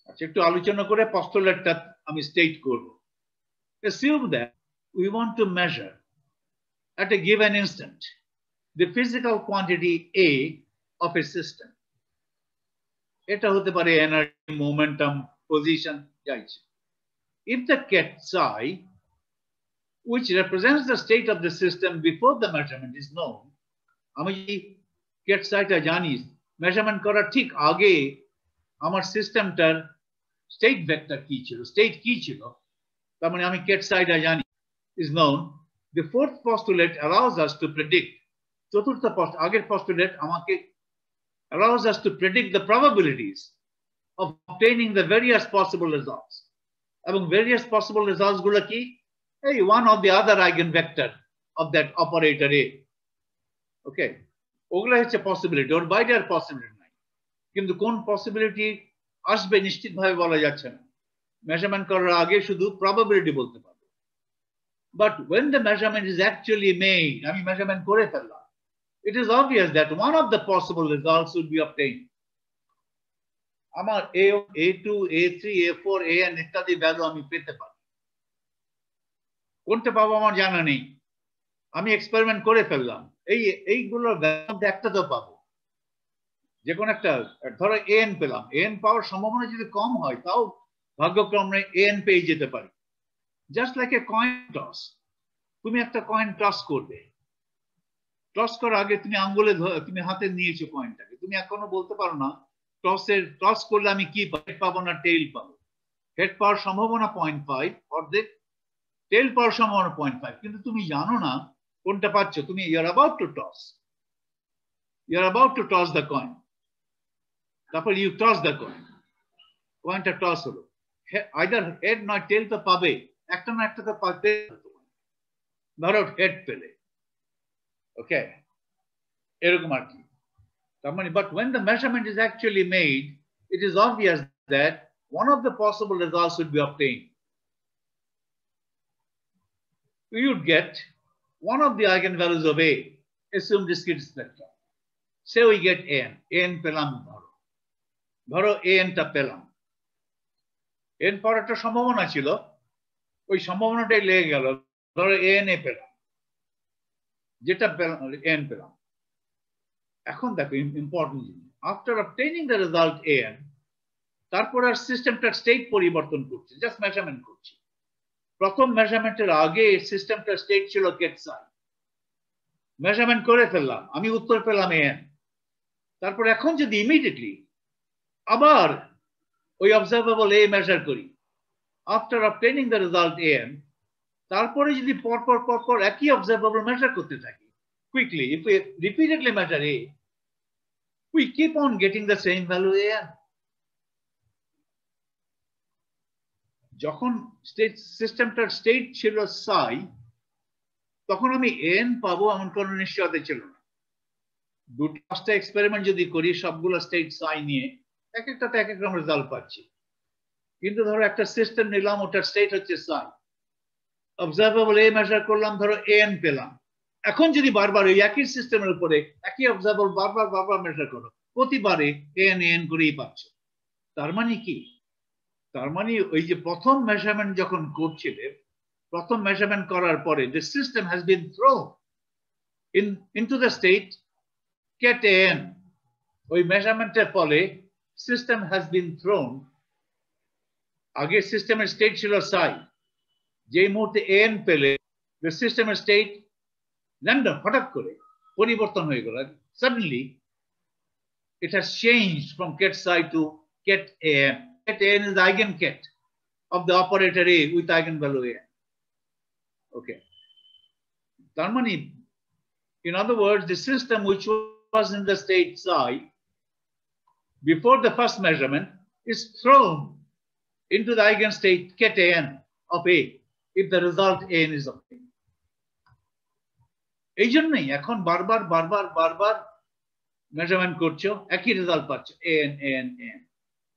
আচ্ছা, একটু আলোচনা করে পস্টুলেটটা আমি স্টেট করব। Assume that we want to measure at a given instant the physical quantity A of a system. এটা হতে পারে এনার্জি, মোমেন্টাম, পজিশন, যা ইচ্ছে। If the ket psi, which represents the state of the system before the measurement is known, আমি যদি ket psiটা জানি, measurement করার ঠিক আগে আমার সিস্টেমটার স্টেট ভেক্টর কি ছিল, স্টেট কি ছিল, তার মানে আমি ket psiটা জানি, is known, the fourth postulate allows us to predict, চতুর্থ আগের postulate আমাকে allows us to predict the probabilities of obtaining the various possible results. এবং various possible results গুলো কি? এই one of the other eigenvector of that operator A. ওকে, ওগুলো হচ্ছে possibility, ওর বাইরে আর পসিবিলিটি নাই। কিন্তু কোন পসিবিলিটি আসবে নিশ্চিতভাবে বলা যাচ্ছে না, মেজারমেন্ট করার আগে শুধু প্রবাবিলিটি বলতে পারবো। But when the measurement is actually made, আমি মেজারমেন্ট করে ফেললাম, it is obvious that one of the possible results would be obtained. আমার A2, A3, A4, AN ইত্যাদি ভ্যালু আমি পেতে পারি। কোনটা পাবো আমার জানা নেই, আমি এক্সপেরিমেন্ট করে ফেললাম, এইগুলোর ভ্যালু একটা তো পাবো, যে কোনো একটা। ধরো AN পেলাম, AN পাওয়ার সম্ভাবনা যদি কম হয় তাও ভাগ্যক্রমে AN পেয়ে যেতে পারি। Just like a coin toss, তুমি একটা কয়েন টস করবে, টস করার আগে তুমি আঙ্গুলে তুমি হাতে নিয়েছো কয়েনটাকে, তুমি এখনো বলতে পারো না টস করলে আমি কি পাবো না টেইল পাবো। হেড পাওয়ার সম্ভাবনা 0.5, অর্ধেক, টেইল পাওয়ার সম্ভাবনা 0.5, কিন্তু তুমি জানো না কোনটা পাচ্ছ। তুমি you're about to toss the coin, তারপর ইউ টস দ্য কয়েন, কয়েনটা টস হলো, আইদার হেড নয় টেইল তো পাবে, একটা না একটা তো পাবে। ধরো হেড পেলে, ওকে, এরকম আর কি। But when the measurement is actually made, it is obvious that one of the possible results would be obtained. We would get one of the eigenvalues of A, assume discrete spectrum. Say we get AN পেলাম, ধরো AN টা পেলাম, AN পাওয়ার একটা সম্ভাবনা ছিল, ওই সম্ভাবনাটাই লেগে গেল, ধরো AN পেলাম, যেটা AN পেলাম। এখন দেখো ইম্পর্টেন্ট জিনিস, after obtaining the result AN, তারপর আর সিস্টেমটার স্টেট পরিবর্তন করছে, জাস্ট মেজারমেন্ট করছি। প্রথম মেজারমেন্টের আগে সিস্টেমটার স্টেট ছিল ket psi, মেজারমেন্ট করে ফেললাম, আমি উত্তর পেলাম AN। তারপর এখন যদি ইমিডিয়েটলি আবার ওই অবজারভেবল A মেজার করি, after obtaining the result AN, তারপরে যদি পরপর একই অবজারভেবল মেজার করতে থাকি quickly, if we repeatedly measure A, we keep on getting the same value AN. যখন সিস্টেমটার স্টেট ছিল psi, তখন আমি AN পাবো এমন কোনো নিশ্চয়তা ছিল না। দুটো এক্সপেরিমেন্ট যদি করি সবগুলো স্টেট psi নিয়ে, এক একটাতে এক এক রকম রেজাল্ট পাচ্ছি। কিন্তু ধরো একটা সিস্টেম নিলাম, ওটার স্টেট হচ্ছে psi, অবজারভেবল A মেজার করলাম, ধরো AN পেলাম, এখন যদি বারবার ওই একই সিস্টেমের উপরে একই অবজারভেবল বারবার মেজার করো, প্রতিবারে an করেই পাচ্ছ। তার মানে কি? তার মানে ওই যে প্রথম মেজারমেন্ট যখন করছিলে, প্রথম মেজারমেন্ট করার পরে the system has been thrown into the state ket an, ওই মেজারমেন্টের ফলে সিস্টেম has been thrown, আগে সিস্টেমের স্টেট ছিল psi, যেই মুহূর্তে an পেলে the সিস্টেমের স্টেট র্যান্ডম হঠাৎ করে পরিবর্তন হয়ে গেল। Suddenly it has changed from ket psi to ket an. Ket an is the eigenket of the operator A with eigenvalue an. Okay. তার মানে, in other words, the system which was in the state psi before the first measurement is thrown into the eigenstate ket an of A if the result an is of A. এই জন্যই এখন বারবার measurement করছো, একই result পাচ্ছ an।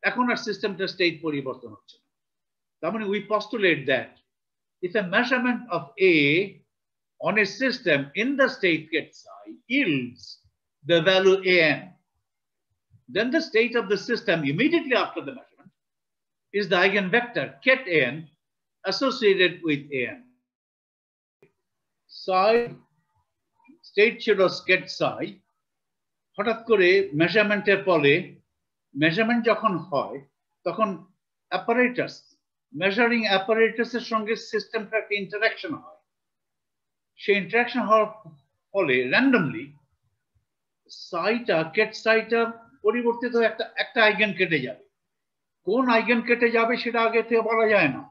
এখন আর সিস্টেমটা state পরিবর্তন হচ্ছে না। তার মানে we postulate that if a measurement of A on a system in the state ket psi yields the value an, then the state of the system immediately after the measurement is the eigenvector ket an associated with an. Psi state ছিল ket psi, হঠাৎ করে মেজারমেন্টের ফলে, measurement যখন হয় তখন apparatus, measuring অ্যাপারেটাসের সঙ্গে সিস্টেমটা একটা ইন্টারাকশন হয়। সেই ইন্টারাকশন হওয়ার ফলে র্যান্ডমলি সাইটা, কেট সাইটা পরিবর্তিত একটা আইগেন কেটে যাবে। কোন আইগেন কেটে যাবে সেটা আগে থেকে বলা যায় না,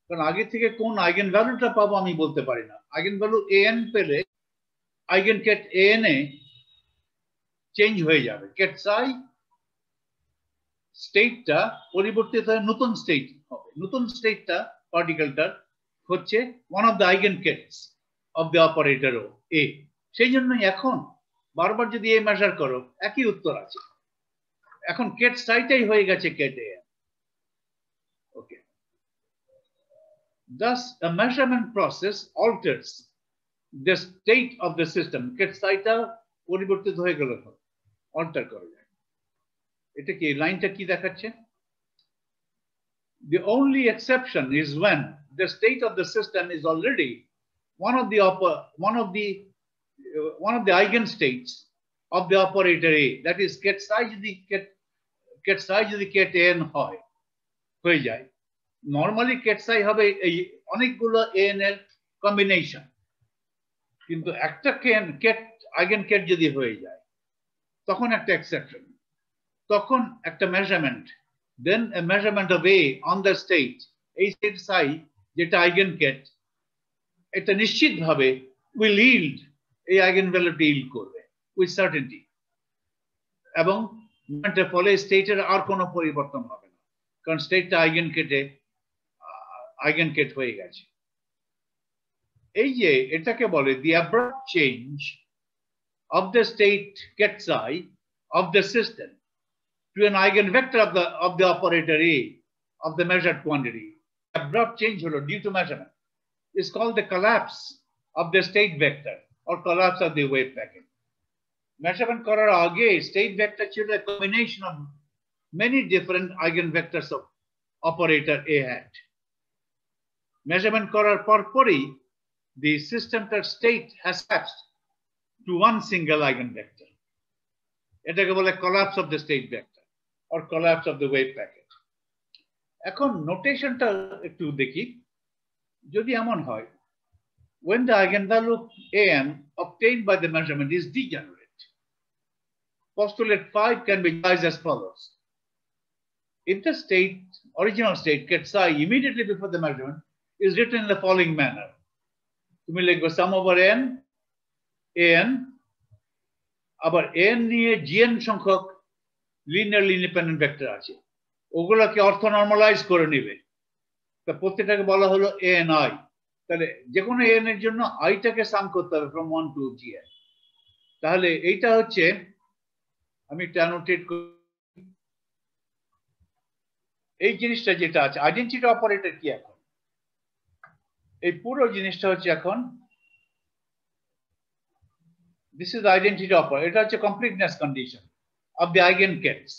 কারণ আগে থেকে কোন আইগেন ভ্যালুটা পাবো আমি বলতে পারি না। আইগেন ভ্যালু an পেলে আইগেন কেট an এ চেঞ্জ হয়ে যাবে, কেট সাই স্টেটটা পরিবর্তিত হয়ে নতুন স্টেট হবে। নতুন স্টেটটা পার্টিকেলটার হচ্ছে one of the eigen kets of the operator A. সেই জন্যই এখন বারবার যদি এ মেজার করো একই উত্তর আছে। এখন কেট সাইটাই হয়ে গেছে Kate A. Okay, thus a measurement process alters the state of the system. Ket সাইটা পরিবর্তিত হয়ে গেল, অল্টার করা যায়। এটা কি লাইনটা কি দেখাচ্ছে? The only exception is when the state of the system is already one of the eigenstates of the operator A. That is ket psi যদি ket an হয়ে যায়, নরমালি ket psi হবে এই অনেকগুলো an এর কম্বিনেশন, কিন্তু একটা ket eigen Kate যদি হয়ে যায় তখন একটা এক্সেপশন, তখন একটা measurement, then a measurement of A on the state, এই state psi যেটা আইগেন কেট, এটা নিশ্চিতভাবে will yield, এই আইগেন ভ্যালুটি yield করবে with certainty, এবং এর ফলে স্টেটের আর কোনো পরিবর্তন হবে না, কারণ স্টেটটা আইগেন কেট হয়ে গেছে। এই যে এটাকে বলে the abrupt change of the state ket psi of the system to an eigenvector of the operator A of the measured quantity. Abrupt change due to measurement is called the collapse of the state vector or collapse of the wave packet. Measurement করার আগে state vector ছিল a combination of many different eigenvectors of operator A hat. Measurement করার পরই the systemটার state has collapsed to one single eigenvector. এটাকে বলে collapse of the state vector or collapse of the wave packet. এখন নোটেশনটা একটু দেখি। যদি এমন হয়, when the eigenvalue an obtained by the measurement is degenerate, postulate 5 can be devised as follows. If the original state ket psi immediately before the measurement is written in the following manner, তুমি লিখবে sum over n, an, আবার n নিয়ে gn সংখ্যক linearly independent vector আছে, ওগুলোকে অর্থ normalise করে নিবে, তা প্রত্যেকটাকে বলা হলো ani। তাহলে যে কোনো n এর জন্য আইটাকে সাম করতে হবে from 1 to gn। তাহলে এইটা হচ্ছে, আমি এটা অ্যানোটেট করি, এই জিনিসটা যেটা আছে আইডেন্টিটি অপারেটর কি, এখন এই পুরো জিনিসটা হচ্ছে এখন This is the identity operator. এটা হচ্ছে completeness condition of the eigenkets.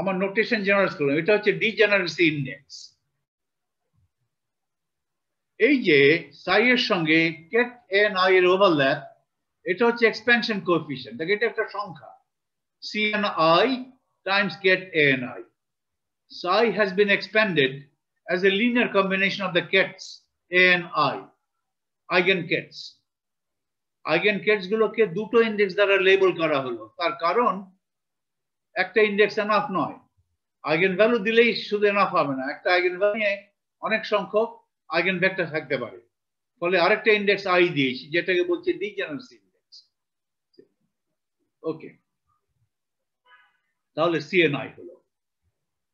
আমার নোটেশন জেনারেট করলাম, এটা হচ্ছে ডিজেনারেসি ইন্ডেক্স। এই যে সাই এর সঙ্গে কেট এন আই এর ওভারল্যাপ, এটা হচ্ছে এক্সপেনশন কোএফিশিয়েন্ট। দেখো এটা একটা সংখ্যা, c n i times ket n i. Psi has been expanded as a linear combination of the kets A and I, eigenkets. Eigenkets গুলোকে দুটো ইন্ডেক্স দ্বারা লেবেল করা হলো, তার কারণ একটা ইন্ডেক্স এনাফ নয়। আইগেন ভ্যালু দিলেই শুধু এনাফ হবে না, একটা আইগেন ভ্যালু নিয়ে অনেক সংখ্যক আইগেন ভেক্টর থাকতে পারে। ফলে আরেকটা ইন্ডেক্স আই দিয়েছি, যেটাকে বলছে ডিজেনারেসি ইন্ডেক্স। ওকে, তাহলে সিএনআই হলো।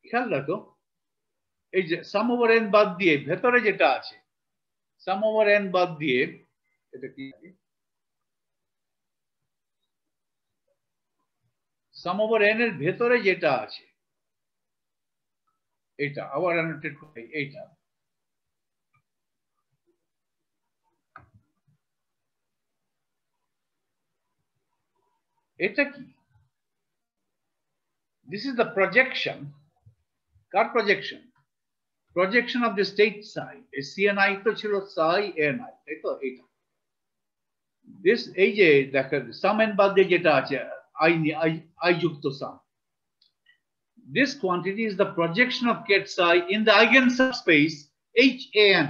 খেয়াল রাখো, এই যে সাম ওভার এন বাদ দিয়ে ভেতরে যেটা আছে, সাম ওভার এন বাদ দিয়ে, এটা কি সাম ওভার এন এর ভেতরে যেটা আছে, এটা আবার অ্যানোটেট করি, এইটা এটা কি? This is the projection. Car projection? Projection of the state সাই। এই সিএনআই তো ছিল সাই এনআই, তাই তো? এইটা দিস, এই যে দেখেন সাম এন বাদ দিয়ে যেটা আছে আই যুক্ত সাম, this quantity is the projection of ket psi in the eigen subspace HAN.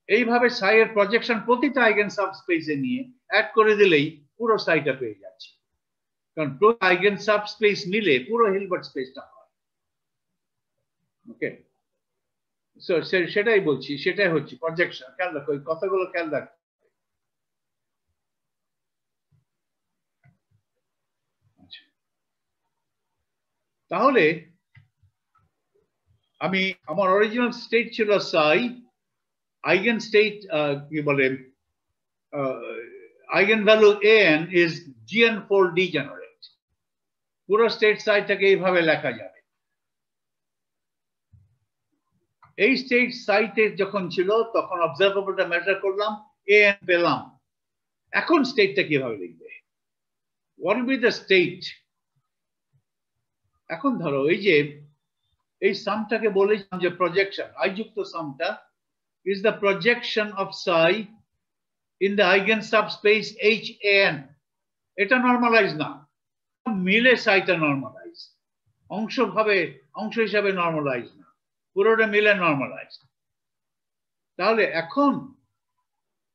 এইভাবে সাই এর প্রজেকশন প্রতিটা আইগেন সাবস্পেসে নিয়ে অ্যাড করে দিলেই পুরো সাইটা পেয়ে যাচ্ছে, কারণ পুরো আইগেন সাবস্পেস মিলে পুরো হিলবার্ট স্পেসটা হয়। ওকে, সো সেটাই বলছি, সেটাই হচ্ছে প্রজেকশন। খেয়াল রাখো এই কথাগুলো, খেয়াল রাখো। তাহলে আমি, আমার অরিজিনাল স্টেট ছিল সাই, আইগেন স্টেট কি বলে, eigen value N is GN four degenerate. পুরো স্টেট সাইটাকে এইভাবে লেখা যাবে। এই স্টেট সাইটে যখন ছিল তখন অবজারভেবলটা মেজার করলাম, এন পেলাম। এখন স্টেটটা কিভাবে লিখবে? What will be the state? এখন ধরো এই যে এই সামটাকে বলেছিলাম যে প্রজেকশন, আই যুক্ত সামটা is the projection of psi in the eigen subspace HAN. এটা নরমালাইজ না, মিলে সাইটা নরমালাইজ, অংশ হিসাবে নরমালাইজ না, পুরোটা মিলে নরমালাইজ। তাহলে এখন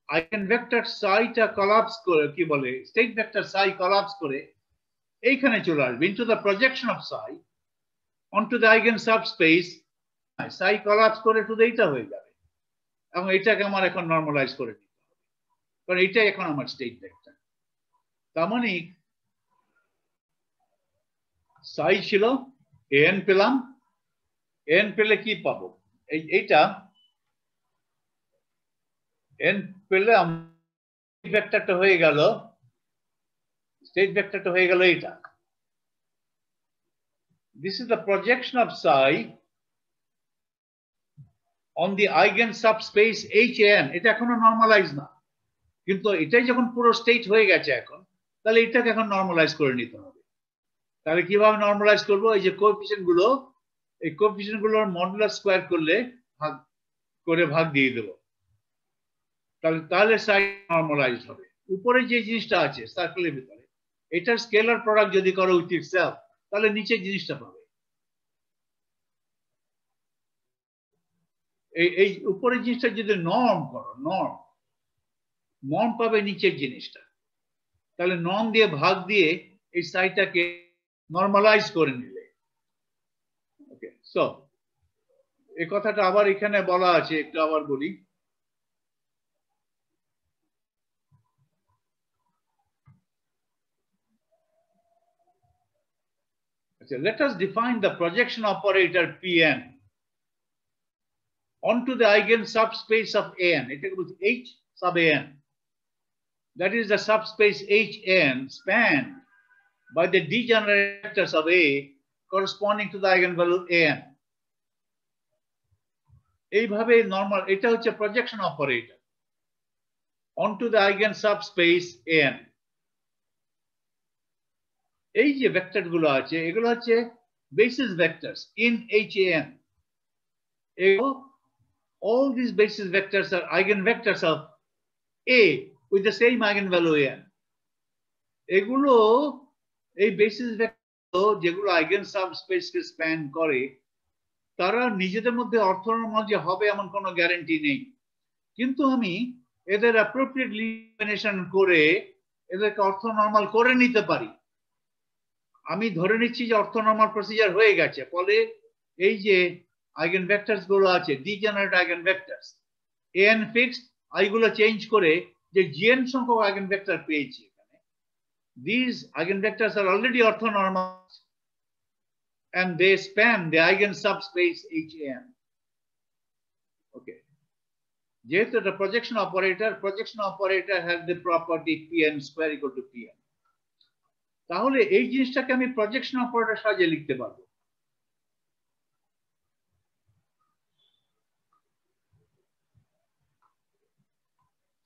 আইগেন ভেক্টর সাইটা কলাপস করে, কি বলে, স্টেট ভেক্টর সাই কলাপস করে এইখানে চলে আসবে into the projection of Sai অনটু the eigen subspace. Sai collapse করে শুধু এইটা হয়ে যাবে, এবং এটাকে আমার এখন নরমালাইজ করে দিতে হবে, কারণ এটাই এখন আমার স্টেট ভেক্টর। তার মানে সাই ছিল, এন পেলাম, এন পেলে কি পাবো? এইটা এন পেলে ভেক্টরটা হয়ে গেল, স্টেট ভেক্টরটা হয়ে গেল এইটা। This is the projection of psi on the eigen subspace HAN. এটা এখনো নরমালাইজ না, কিন্তু এটাই যখন পুরো স্টেট হয়ে গেছে এখন, তাহলে এটাকে এখন নরমালাইজ করে নিতে হবে। তাহলে কিভাবে নরমালাইজ করবো? এই যে কোএফিসিয়েন্ট গুলো, এই কোএফিসিয়েন্ট গুলোর মডুলাস স্কয়ার করলে ভাগ দিয়ে দেবো, তাহলে সাইড নরমালাইজ হবে। উপরে যে জিনিসটা আছে সার্কেলের ভিতরে, এটার স্কেলার প্রোডাক্ট যদি করো উইথ ইটসেলফ, তাহলে নিচে জিনিসটা পাবে। এই উপরের জিনিসটা যদি নর্ম করো, নর্ম পাবে নিচের জিনিসটা, তাহলে নর্ম দিয়ে ভাগ দিয়ে এই সাইটাকে নরমালাইজ করে নিলে। ওকে, সো এই কথাটা আবার এখানে বলা আছে, একটু আবার বলি। Let us define the projection operator Pn onto the eigen subspace of An. এটাকে বলছি H sub An. That is the subspace Hn spanned by the degenerate vectors of A corresponding to the eigenvalue An. এইভাবে normal, এটা হচ্ছে projection operator. onto the eigen subspace an. এই যে vector গুলো আছে এগুলো হচ্ছে basis vectors in HAN. All these basis vectors are eigenvectors of A with the same eigenvalue an. এগুলো এই basis vector যেগুলো eigen subspace কে স্প্যান করে তারা নিজেদের মধ্যে অর্থনর্মাল যে হবে এমন কোনো গ্যারান্টি নেই, কিন্তু আমি এদের অ্যাপ্রোপ্রিয়েটলি এলিমিনেশন করে এদেরকে অর্থনর্মাল করে নিতে পারি। আমি ধরে নিচ্ছি যে অর্থনর্মাল প্রসিজার হয়ে গেছে, ফলে এই যে আইগেনভেক্টরস গুলো আছে ডিজেনারেট আইগেনভেক্টরস an ফিক্সড আইগুলো চেঞ্জ করে যে gn সংখ্যক আইগেনভেক্টর পেয়েছি এখানে, these eigenvectors are already orthonormal and they span the eigen subspace HAN. Okay, যেহেতু এটা projection operator has the property Pn square equal to Pn, তাহলে এই জিনিসটাকে আমি প্রজেকশন অপারেটর সাজিয়ে লিখতে পারবো।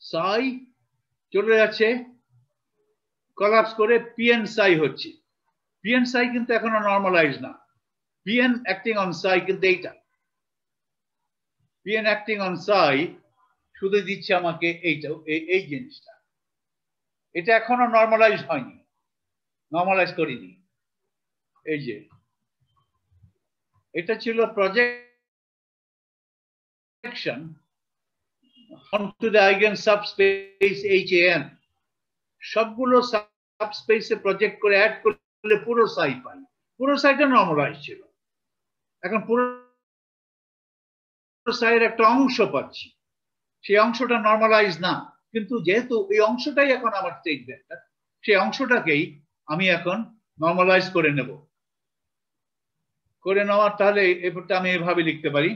সাই চলে যাচ্ছে কোলাপস করে পিএন সাই হচ্ছে। পিএন সাই কিন্তু এখনো নরমালাইজ না। পিএন অ্যাক্টিং অন সাই কিন্তু এইটা, পিএন অ্যাক্টিং অন সাই শুধু দিচ্ছে আমাকে এইটা, এই জিনিসটা। এটা এখনো নরমালাইজ হয়নি, নরমালাইজ করিনি। এই যে এটা ছিল projection onto the eigen subspace HAN, সবগুলো সাবস্পেসে প্রজেক্ট করে অ্যাড করলে পুরো সাই পাই। পুরো সাইটা নরমালাইজ ছিল, এখন পুরো সাইয়ের একটা অংশ পাচ্ছি, সেই অংশটা নরমালাইজ না, কিন্তু যেহেতু এই অংশটাই এখন আমার স্টেট ভেক্টর, সেই অংশটাকেই আমি এখন নরমালাইজ করে নেব। করে নেওয়ার তাহলে এরপরটা আমি এভাবে লিখতে পারি।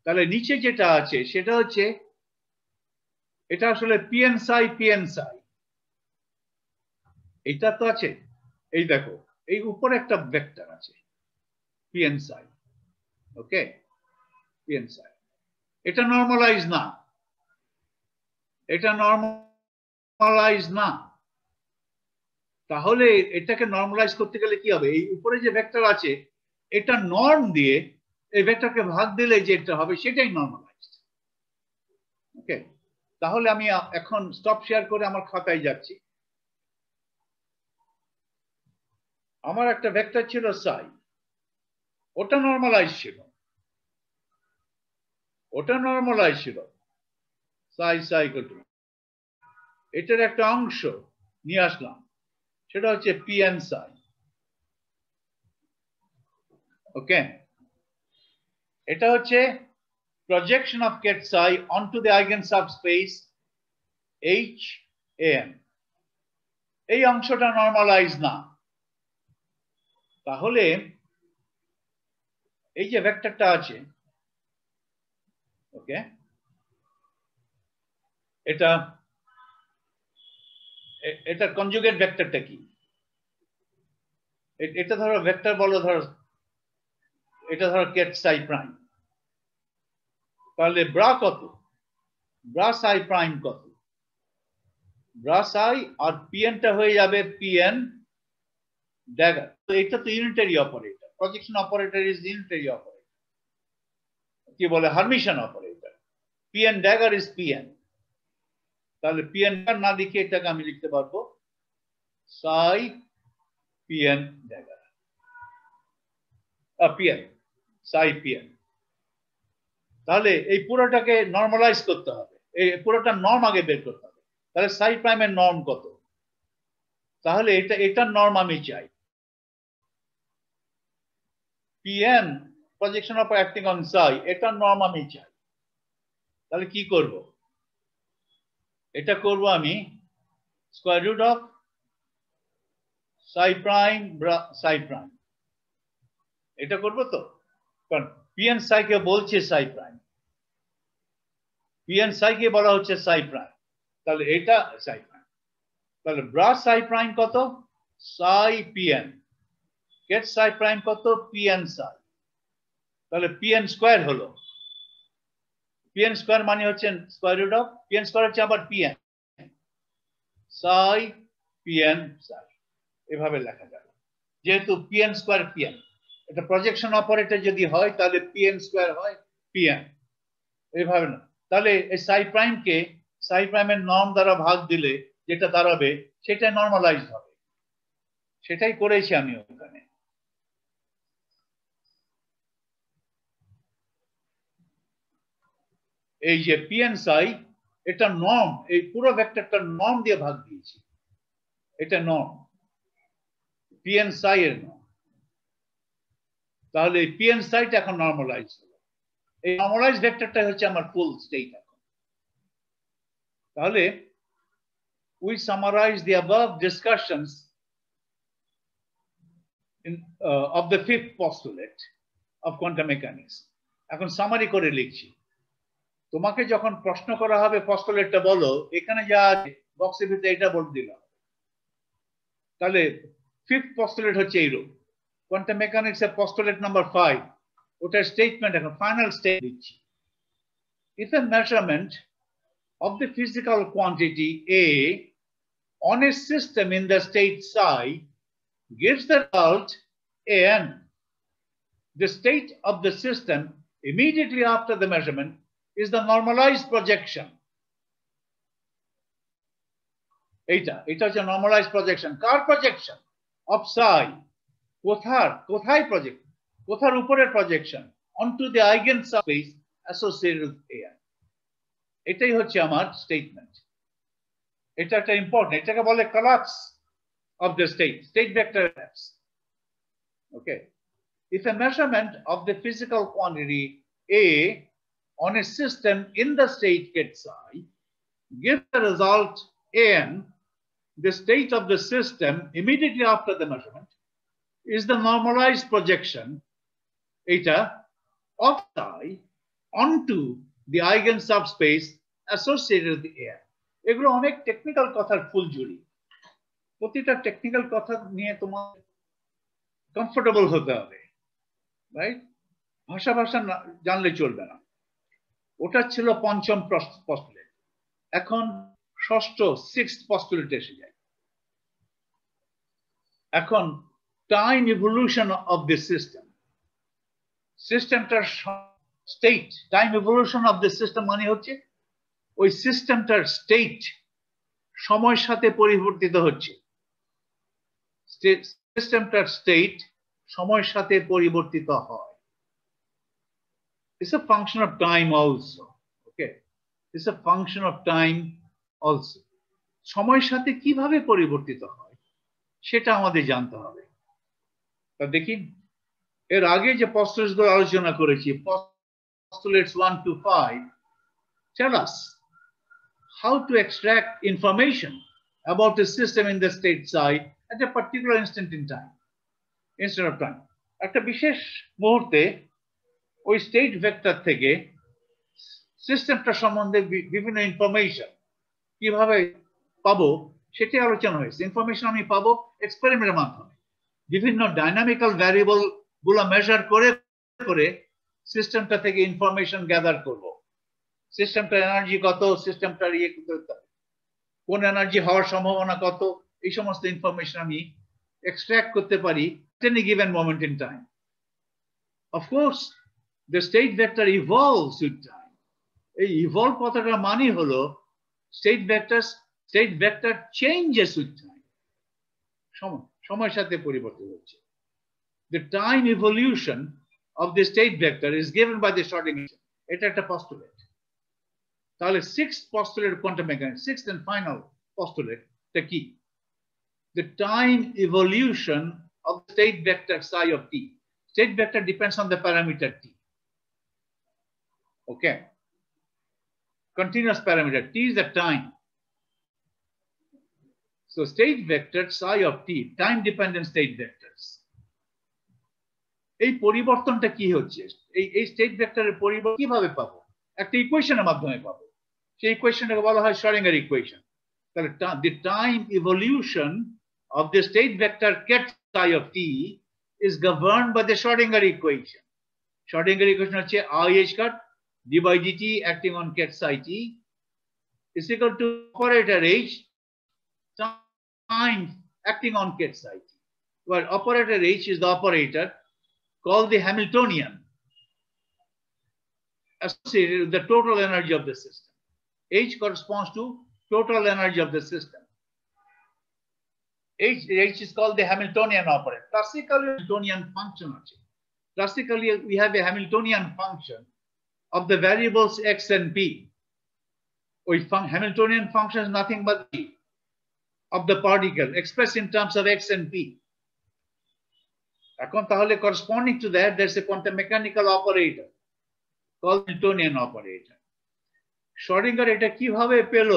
তাহলে নিচে যেটা আছে সেটা হচ্ছে এটা আসলে পিএন সাই এটা তো আছে, এই দেখো এই উপরে একটা ভেক্টর আছে পিএন সাই। ওকে, পিএন সাই এটা নরমালাইজ না, এটা নরমালাইজ না। তাহলে এটাকে নরমালাইজ করতে গেলে কি হবে, এই উপরে যে ভেক্টর আছে এটা নর্ম দিয়ে এই ভেক্টরকে ভাগ দিলে যেটা হবে সেটাই নরমালাইজ। ওকে, তাহলে আমি এখন স্টপ শেয়ার করে আমার খাতায় যাচ্ছি। আমার একটা ভেক্টর ছিল সাই, ওটা নরমালাইজ ছিল, সাই কত, এটার একটা অংশ নিয়ে আসলাম, সেটা হচ্ছে পিএন সাই। ওকে, এটা হচ্ছে projection of ket psi onto the eigen subspace HAN. এই অংশটা নরমালাইজ না, তাহলে এই যে ভেক্টরটা আছে, ওকে, এটা কনজুগেট ভেক্টরটা কি, এটা ধরো ভেক্টর বলো, ধরো এটা ধরো কেট সাই প্রাইম, তাহলে ব্রা কত, ব্রা সাই প্রাইম কত, ব্রা সাই আর পিএনটা হয়ে যাবে পিএন ড্যাগার। তো এটা তো unitary operator, projection operator is unitary operator, কি বলে hermitian operator, P n dagger is P n. তাহলে পিএন না লিখে এটাকে আমি লিখতে পারবো psi P n dagger, P n psi P n. তাহলে এই পুরোটাকে নরমালাইজ করতে হবে, এই পুরোটা নর্ম আগে বের করতে হবে। তাহলে সাই প্রাইমের নর্ম কত, তাহলে এটার নর্ম আমি চাই, PN projection of acting on সাই, এটার নর্ম আমি চাই। তাহলে কি করব, এটা করব আমি square root of Sai prime Sai prime, এটা করবো তো, কারণ পিএন সাই কে বলছে সাই প্রাইম, পিএন সাই কে বলা হচ্ছে সাই প্রাইম, তাহলে এটা সাই প্রাইম। তাহলে ব্রা সাই প্রাইম কত, psi p n, get psi prime কত, পিএন সাই, তাহলে পিএন স্কয়ার হলো, pn স্কয়ার মানে হচ্ছে square root of pn square হচ্ছে আবার pn psi pn psi এভাবে লেখা যাবে যেহেতু pn স্কয়ার pn এটা প্রজেকশন অপারেটর যদি হয় তাহলে pn স্কয়ার হয় pn এইভাবে না তাহলে এই সাই প্রাইম কে সাই প্রাইমের নর্ম দ্বারা ভাগ দিলে যেটা দাঁড়াবে সেটা নরমালাইজড হবে সেটাই করেছি আমি ওখানে এই যে pn psi এটা নর্ম এই পুরো ভেক্টরটা নর্ম দিয়ে ভাগ দিয়েছি এটা নর্ম pn psi এর নর্ম তাহলে এই pn psi টা এখন নরমালাইজ হলো এই নরমালাইজ ভেক্টরটা হচ্ছে আমার ফুল স্টেট এখন তাহলে we summarize the above discussions of the fifth postulate of quantum mechanics এখন সামারি করে লিখছি তোমাকে যখন প্রশ্ন করা হবে পস্তুলেটটা বলো এখানে যা আছে বক্সের ভিতরে এটা বলে দিলাম তাহলে ফিফথ পস্তুলেট হচ্ছে এইরকম কোয়ান্টাম মেকানিক্স এর পস্তুলেট নাম্বার 5 ওটার স্টেটমেন্ট এখন ফাইনাল স্টেট দিচ্ছি if a measurement of the physical quantity A on a system in the state psi gives the result An, the state of the system immediately after the measurement is the normalized projection. It is a normalized projection. Car projection of psi. Kothai project. Kothar upore projection onto the eigen subspace associated with An. এটাই হচ্ছে আমার statement এটা একটা important এটাকে বলে collapse of the state vector collapse. Okay. If a measurement of the physical quantity A on a system in the state get psi gives the result An, the state of the system immediately after the measurement is the normalized projection eta of psi onto the eigen subspace associated with the An. এগুলো অনেক technical কথার ফুলঝুরি প্রতিটা technical কথা নিয়ে তোমার comfortable হতে হবে right ভাষা জানলে চলবে না ওটা ছিল পঞ্চম পস্তুলেট এখন ষষ্ঠ সিক্সথ পস্তুলেট এসে যায় এখন টাইম ইভলিউশন অফ দ্য সিস্টেমটার state time evolution of the system মানে হচ্ছে ওই সিস্টেমটার স্টেট সময়ের সাথে পরিবর্তিত হচ্ছে সিস্টেমটার স্টেট সময়ের সাথে পরিবর্তিত হয় It's a function of time also. Okay. It's a function of time also. সময়ের সাথে কিভাবে পরিবর্তিত হয় সেটা আমাদের জানতে হবে তা দেখি এর আগে যে postulates গুলো আলোচনা করেছি postulates 1 to 5 tell us how to extract information about the system in the state psi at a particular instant in time instead of time একটা বিশেষ মুহূর্তে ওই স্টেট ভেক্টর থেকে সিস্টেমটা সম্বন্ধে বিভিন্ন ইনফরমেশন কিভাবে পাবো সেটা আলোচনা হয়েছে ইনফরমেশন আমি পাবো এক্সপেরিমেন্টের মাধ্যমে বিভিন্ন ডাইনামিক্যাল ভ্যারিয়েবল গুলো মেজার করে করে সিস্টেমটা থেকে ইনফরমেশন গ্যাদার করব সিস্টেমটার এনার্জি কত সিস্টেমটার ইয়ে কোন এনার্জি হওয়ার সম্ভাবনা কত এই সমস্ত ইনফরমেশন আমি এক্সট্রাক্ট করতে পারি at any given moment in time. Of course, the state vector evolves with time. এই evolve কথাটার মানে হলো state vector changes with time. সময়ের সাথে পরিবর্তন হচ্ছে the time evolution of the state vector is given by the Schrodinger. এটা একটা postulate তাহলে sixth postulate quantum mechanics sixth and final postulate টা কি the time evolution of the state vector psi of t state vector depends on the parameter t okay continuous parameter t is the time so state vector psi of t time dependent state vectors এই পরিবর্তনটা কি হচ্ছে এই state ভেক্টরের পরিবর্তন কিভাবে পাবো একটা ইকুয়েশনের মাধ্যমে পাবো সেই ইকুয়েশনটাকে বলা হয় Schrodinger equation তাহলে the time evolution of the state vector ket psi of t is governed by the Schrodinger equation. Schrodinger equation হচ্ছে I h cut d by dt acting on ket psi t is equal to operator H times acting on ket psi t, where operator H is the operator called the Hamiltonian associated with the total energy of the system. H corresponds to total energy of the system. H is called the Hamiltonian operator. Classically, Hamiltonian function. Classically, we have a Hamiltonian function of the variables x and p. Hamiltonian function is nothing but p of the particle expressed in terms of x and p. Corresponding to that, there's a quantum mechanical operator called Hamiltonian operator. Schrödinger এটা কিভাবে পেল?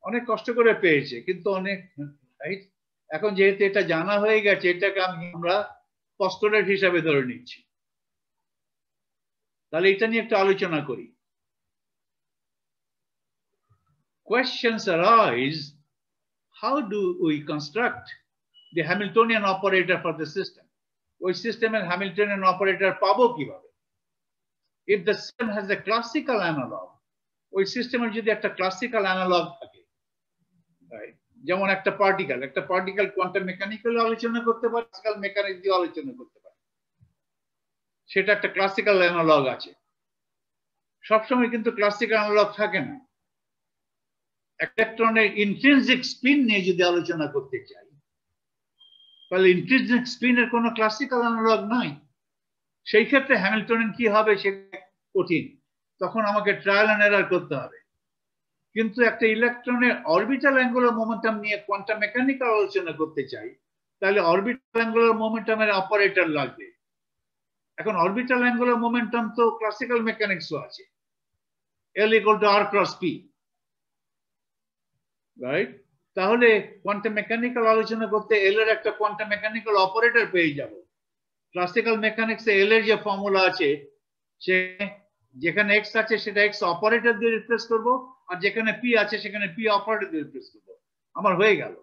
অনেক কষ্ট করে পেয়েছে, কিন্তু অনেক right. এখন যেহেতু এটা জানা হয়ে গেছে, এটাকে আমরা পস্তুলেট হিসাবে ধরে নিচ্ছি। তাহলে এটা নিয়ে একটা আলোচনা করি। Questions arise, how do we construct the Hamiltonian operator for the system? ওই সিস্টেমের Hamiltonian operator পাবো কিভাবে? If the system has a classical analog, ওই সিস্টেমের যদি একটা ক্লাসিক্যাল অ্যানালগ থাকে, যেমন একটা পার্টিকেল কোয়ান্টাম মেকানিক্যাল আলোচনা করতে পারে, ক্লাসিক্যাল মেকানিক্স দিয়ে আলোচনা করতে পারে, সেটা একটা ক্লাসিক্যাল অ্যানালগ আছে। সবসময় কিন্তু ক্লাসিক্যাল অ্যানালগ থাকে না। ইলেকট্রনের ইন্ট্রিনসিক স্পিন নিয়ে যদি আলোচনা করতে চাই, তাহলে ইন্ট্রিনসিক স্পিনের কোনো ক্লাসিক্যাল অ্যানালগ নাই। সেই ক্ষেত্রে হ্যামিল্টনিয়ান কি হবে সেটা কঠিন, তখন আমাকে ট্রায়াল এন্ড এরর করতে হবে। কিন্তু একটা ইলেকট্রনের অরবিটাল অ্যাঙ্গুলার মোমেন্টাম নিয়ে কোয়ান্টাম মেকানিক্যাল আলোচনা করতে চাই, তাহলে অরবিটাল অ্যাঙ্গুলার মোমেন্টামের অপারেটর লাগবে। এখন অরবিটাল অ্যাঙ্গুলার মোমেন্টাম তো ক্লাসিক্যাল মেকানিক্সও আছে, L equal to R cross P, right? তাহলে কোয়ান্টাম মেকানিক্যাল আলোচনা করতে এল এর একটা কোয়ান্টাম মেকানিক্যাল অপারেটর পেয়ে যাব। ক্লাসিক্যাল মেকানিক্সে এল এর যে ফর্মুলা আছে, সে যেখানে এক্স আছে সেটা এক্স অপারেটর দিয়ে রিপ্লেস করব, আর যেখানে পি আছে সেখানে পি অপারেটর দিয়ে রিপ্লেস করব, আমার হয়ে গেল।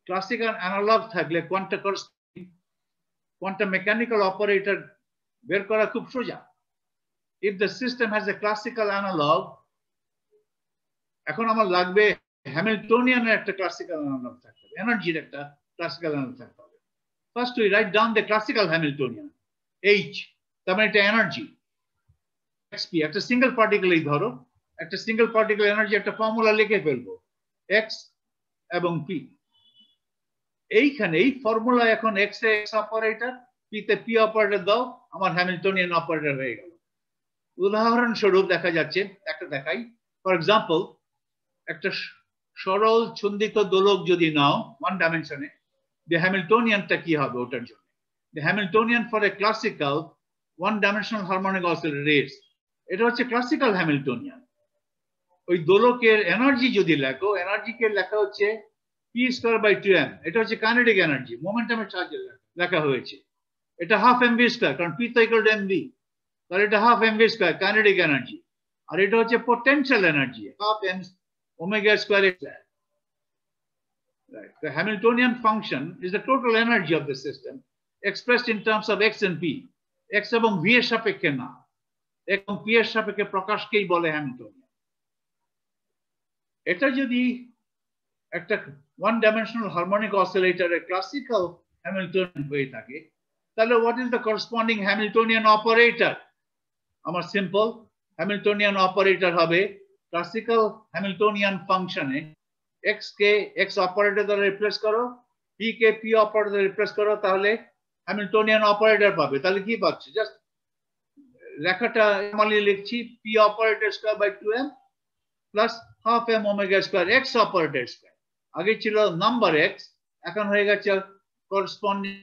ক্লাসিক্যাল অ্যানালগ থাকলে কোয়ান্টাম মেকানিক্যাল অপারেটর বের করা খুব সোজা। If the system has a classical analog, এখন আমার লাগবে হ্যামিল্টনিয়ানের একটা ক্লাসিক্যাল অ্যানালগ থাকতে হবে, এনার্জির একটা ক্লাসিক্যাল অ্যানালগ থাকতে হবে। First we write down the classical Hamiltonian, H, তার মানে এটা এনার্জি xp, একটা সিঙ্গেল পার্টিকেল। এই ধরো একটা সিঙ্গেল পার্টিকেল এনার্জি একটা ফর্মুলা লিখে ফেলবো, এক্স এবং পি। এইখানে এই ফর্মুলা এখন এক্স এ এক্স অপারেটর, পি তে পি অপারেটর দাও, আমার হ্যামিল্টনিয়ান অপারেটর হয়ে গেল। উদাহরণস্বরূপ দেখা যাচ্ছে, একটা দেখাই। ফর এক্সাম্পল, একটা সরল ছন্দিত দোলক যদি নাও ওয়ান ডাইমেনশনে, দ্য হ্যামিল্টনিয়ানটা কি হবে ওটার জন্য? The Hamiltonian for a classical one dimensional harmonic oscillator is, এটা হচ্ছে ক্লাসিক্যাল হ্যামিল্টনিয়ান। ওই দোলকের এনার্জি যদি লেখো, এনার্জিকে লেখা হচ্ছে পি স্কয়ার বাই 2m, এটা হচ্ছে কাইনেটিক এনার্জি, মোমেন্টামের সাহায্যে লেখা হয়েছে। এটা হাফ mv স্কয়ার, কারণ পি তো ইকুয়াল টু mv, তাহলে এটা half mv square kinetic energy. আর এটা হচ্ছে potential energy, half m omega square square. Right. The Hamiltonian function is the total energy of the system expressed in terms of x and p. x এবং v এর সাপেক্ষে না, এবং p এর সাপেক্ষে প্রকাশকেই বলে হ্যামিল্টনিয়ান। এটা যদি একটা ওয়ান ডাইমেনশনাল হারমোনিক অসিলেটরের ক্লাসিক্যাল হ্যামিল্টনিয়ান হয়ে থাকে, তাহলে what is the corresponding Hamiltonian operator? আমার সিম্পল হ্যামিল্টনিয়ান অপারেটর হবে ক্লাসিক্যাল হ্যামিল্টনিয়ান ফাংশনে x কে x অপারেটর দ্বারা রিপ্লেস করো, p কে p অপারেটর দ্বারা রিপ্লেস করো, তাহলে হ্যামিল্টনিয়ান অপারেটর পাবে। তাহলে কি পাচ্ছি? জাস্ট লেখাটা নরমালি লিখছি, p operator square by 2m plus half m omega square x operator square. আগে ছিল নাম্বার x, এখন হয়ে গেছে corresponding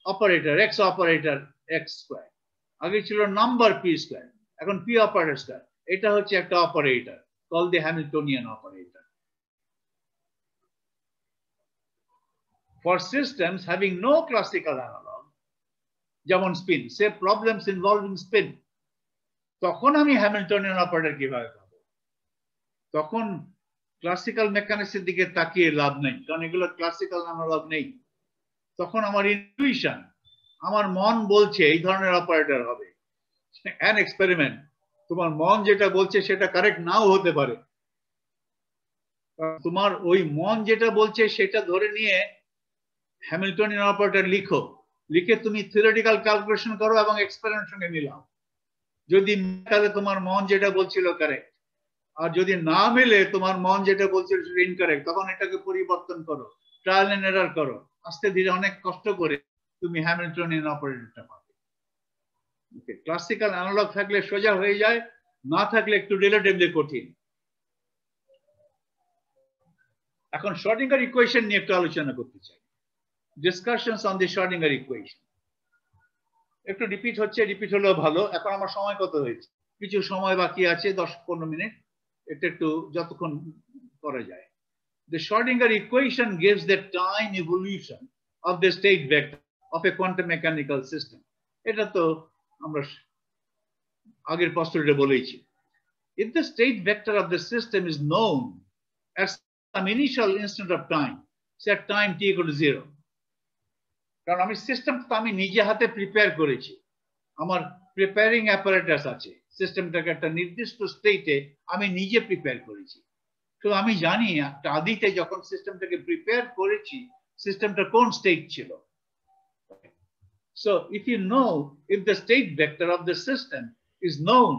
operator x operator x square. আগে ছিল নাম্বার p স্কয়ার, এখন p অপারেটর স্কয়ার। এটা হচ্ছে একটা operator called the Hamiltonian operator. For systems having no classical analog, যেমন spin, say problems involving spin, তখন আমি হ্যামিল্টনিয়ান অপারেটর কিভাবে পাবো? তখন ক্লাসিক্যাল মেকানিক্সের দিকে তাকিয়ে লাভ নেই, কারণ এগুলো ক্লাসিক্যাল অ্যানালগ নেই। তখন আমার ইনটুইশন, আমার মন বলছে এই ধরনের অপারেটর হবে, অ্যান এক্সপেরিমেন্ট তোমার মন যেটা বলছে সেটা কারেক্ট নাও হতে পারে। তোমার ওই মন যেটা বলছে সেটা ধরে নিয়ে হ্যামিল্টনিয়ান অপারেটর লিখো, লিখে তুমি থিওরিটিক্যাল ক্যালকুলেশন করো এবং এক্সপেরিমেন্ট সঙ্গে মিলাও। যদি তাহলে তোমার মন যেটা বলছিল কারেক্ট, আর যদি না মিলে তোমার মন যেটা বলছিল সেটা ইনকারেক্ট, তখন এটাকে পরিবর্তন করো, ট্রায়াল এন্ড এরর করো, আস্তে ধীরে অনেক কষ্ট করে তুমি হ্যামিল্টনিয়ান অপারেটরটা পাবে। ওকে, ক্লাসিক্যাল অ্যানালগ থাকলে সোজা হয়ে যায়, না থাকলে একটু রিলেটিভলি কঠিন। এখন শ্রোডিঙ্গার ইকুয়েশন নিয়ে একটু আলোচনা করতে চাই। Discussions on the Schrödinger equation. একটু রিপিট হলেও ভালো। এখন আমার সময় কত হয়েছে? কিছু সময় বাকি আছে, 10-15 মিনিট। এটা একটু যতক্ষণ করা যায়। The Schrodinger equation gives the time evolution of the state vector of a quantum mechanical system. এটা তো আমরা আগের প্রশ্নটা বলেছি। If the state vector of the system is known at some initial instant of time, say at time t equal to 0, কারণ আমি সিস্টেমটা আমি নিজে হাতে প্রিপেয়ার করেছি, আমার প্রিপেয়ারিং অ্যাপারেটাস আছে, সিস্টেমটাকে একটা নির্দিষ্ট স্টেটে আমি নিজে প্রিপেয়ার করেছি। তো আমি জানি একটা আদিতে যখন সিস্টেমটাকে প্রিপেয়ার করেছি সিস্টেমটা কোন স্টেট ছিল। So if you know if the state vector of the system is known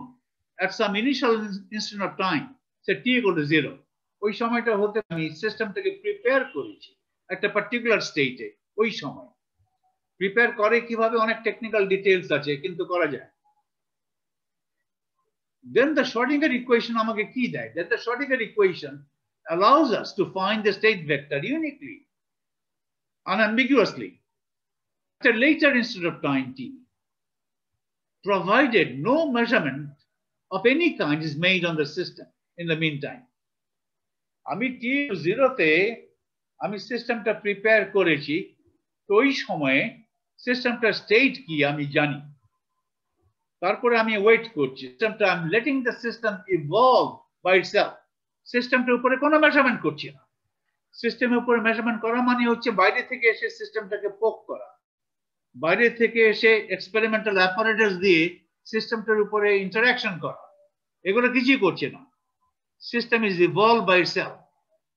at some initial instant of time, say t equal to 0, ওই সময়টা হতে আমি সিস্টেমটাকে প্রিপেয়ার করেছি একটা পার্টিকুলার স্টেটে। ওই সময় প্রিপেয়ার করে কিভাবে অনেক টেকনিক্যাল ডিটেইলস আছে, কিন্তু করা যায়। Then the Schrodinger equation আমাকে কি দেয়? That the Schrodinger equation allows us to find the state vector uniquely, unambiguously, at a later instant of time t, provided no measurement of any kind is made on the system in the meantime. আমি t0 তে আমি সিস্টেমটা prepare করেছি, তো ওই সময়ে সিস্টেমটার state কি আমি জানি। তারপরে আমি ওয়েট করছি, সিস্টেমটা I am letting the system evolve by itself. সিস্টেমটার উপরে কোনো মেজারমেন্ট করছি না। সিস্টেমের উপরে মেজারমেন্ট করা মানে হচ্ছে বাইরে থেকে এসে সিস্টেমটাকে পোক করা, বাইরে থেকে এসে এক্সপেরিমেন্টাল অ্যাপারেটাস দিয়ে সিস্টেমটার উপরে ইন্টারঅ্যাকশন করা, এগুলো কিছুই করছে না। System is evolve by itself.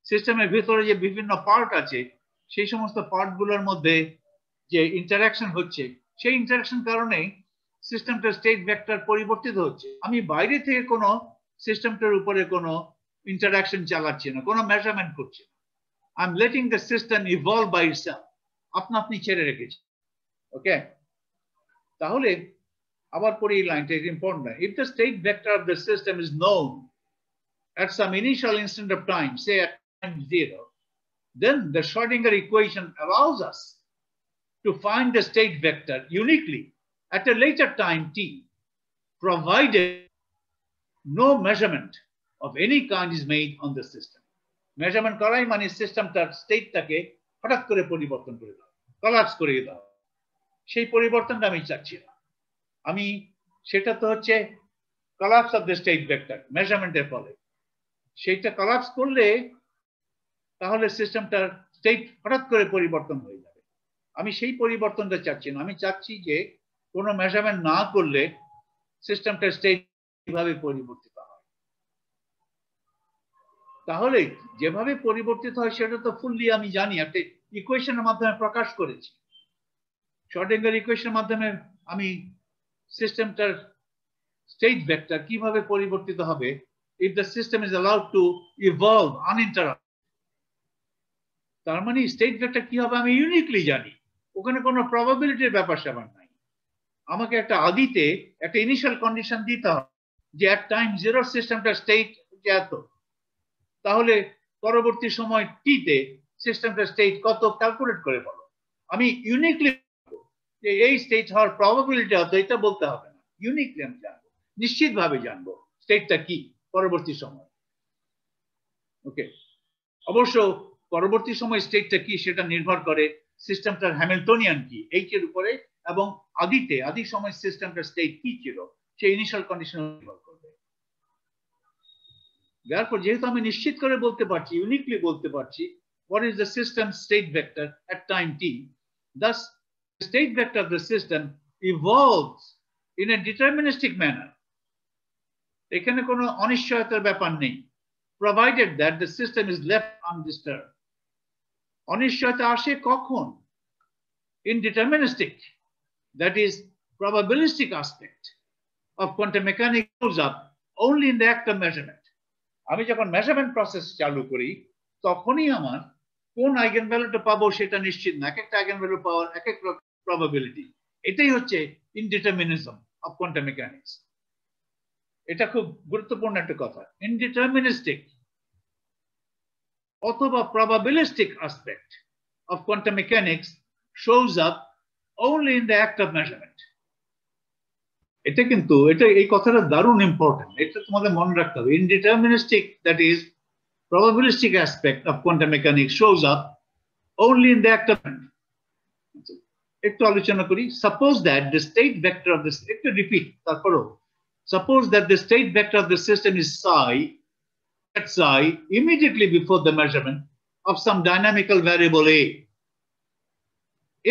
সিস্টেমের ভিতরে যে বিভিন্ন পার্ট আছে সেই সমস্ত পার্টগুলোর মধ্যে যে ইন্টারঅ্যাকশন হচ্ছে, সেই ইন্টারঅ্যাকশন কারণেই সিস্টেমটার স্টেট ভেক্টর পরিবর্তিত হচ্ছে। আমি বাইরে থেকে কোনো সিস্টেমটার উপরে কোনো ইন্টারঅ্যাকশন চালাচ্ছি না, কোনো মেজারমেন্ট করছি না। I am letting the system evolve by itself, আপনি ছেড়ে রেখেছি। ওকে, তাহলে আবার পড়ি এই লাইনটা, is important. If the state vector of the system is known at some initial instant of time, say at time 0, then the Schrodinger equation allows us to find the state vector uniquely at a later time t, provided no measurement of any kind is made on the system. Measurement করাই মানে সিস্টেমটার স্টেটটাকে হঠাৎ করে পরিবর্তন করে দাও, collapse করে দাও। সেই পরিবর্তনটা আমি চাচ্ছি না। আমি সেটা তো হচ্ছে collapse of the state vector মেজারমেন্টের ফলে। সেইটা কলাপস করলে তাহলে সিস্টেমটার স্টেট হঠাৎ করে পরিবর্তন হয়ে যাবে। আমি সেই পরিবর্তনটা চাচ্ছি না। আমি চাচ্ছি যে কোনো মেজারমেন্ট না করলে সিস্টেমটার স্টেট কিভাবে পরিবর্তিত হয়। তাহলে যেভাবে পরিবর্তিত হয় সেটা তো ফুললি আমি জানি, একটা ইকুয়েশনের মাধ্যমে প্রকাশ করেছি। শ্রোডিঙ্গার ইকুয়েশনের মাধ্যমে আমি সিস্টেমটার স্টেট ভেক্টর কিভাবে পরিবর্তিত হবে if the system is allowed to evolve uninterrupted. তার মানে স্টেট ভেক্টর কি হবে আমি ইউনিকলি জানি, ওখানে কোনো প্রবাবিলিটির ব্যাপার স্যাপার নাই। আমাকে একটা আদিতে একটা ইনিশিয়াল কন্ডিশন দিতে হবে যে এট টাইম 0 সিস্টেমটার স্টেট এত, তাহলে পরবর্তী সময় টিতে সিস্টেমটার স্টেট কত ক্যালকুলেট করে বলো। আমি ইউনিকলি যে এই স্টেট হওয়ার প্রবাবিলিটি হতো এটা বলতে হবে না, ইউনিকলি আমি জানবো, নিশ্চিতভাবে জানবো স্টেটটা কি পরবর্তী সময়। ওকে, অবশ্য পরবর্তী সময় স্টেটটা কি সেটা নির্ভর করে সিস্টেমটার হ্যামিল্টনিয়ান কি এইচের উপরে, এবং আদি সময় সিস্টেমটার স্টেট কি ছিল সেই ইনিশিয়াল কন্ডিশন নির্ভর করবে। Therefore, যেহেতু আমি নিশ্চিত করে বলতে পারছি, ইউনিকলি বলতে পারছি what is the system state vector at time t, thus the state vector of the system evolves in a deterministic manner এখানে কোনো অনিশ্চয়তার ব্যাপার নেই, provided that the system is left undisturbed. অনিশ্চয়তা আসে কখন? Indeterministic, that is probabilistic aspect of quantum mechanics shows up only in the act of measurement. আমি যখন মেজারমেন্ট প্রসেস চালু করি তখনই আমার কোন আইগেন ভ্যালুটা পাবো সেটা নিশ্চিত না, এক একটা আইগেন ভ্যালু পাওয়ার এক এক প্রবাবিলিটি। এটাই হচ্ছে ইনডিটারমিনিজম অফ কোয়ান্টাম মেকানিক্স। এটা খুব গুরুত্বপূর্ণ একটা কথা। ইনডিটারমিনিস্টিক অথবা probabilistic aspect of quantum mechanics shows up only in the act of measurement. এটা কিন্তু এই কথাটা দারুণ ইম্পর্টেন্ট, এটা তোমাদের মনে রাখতে হবে। Indeterministic, that is probabilistic aspect of quantum mechanics shows up only in the act of measurement. একটু আলোচনা করি। Suppose that the state vector of this, একটু রিপিট তারপরও, suppose that the state vector of the system is psi, at psi immediately before the measurement of some dynamical variable A.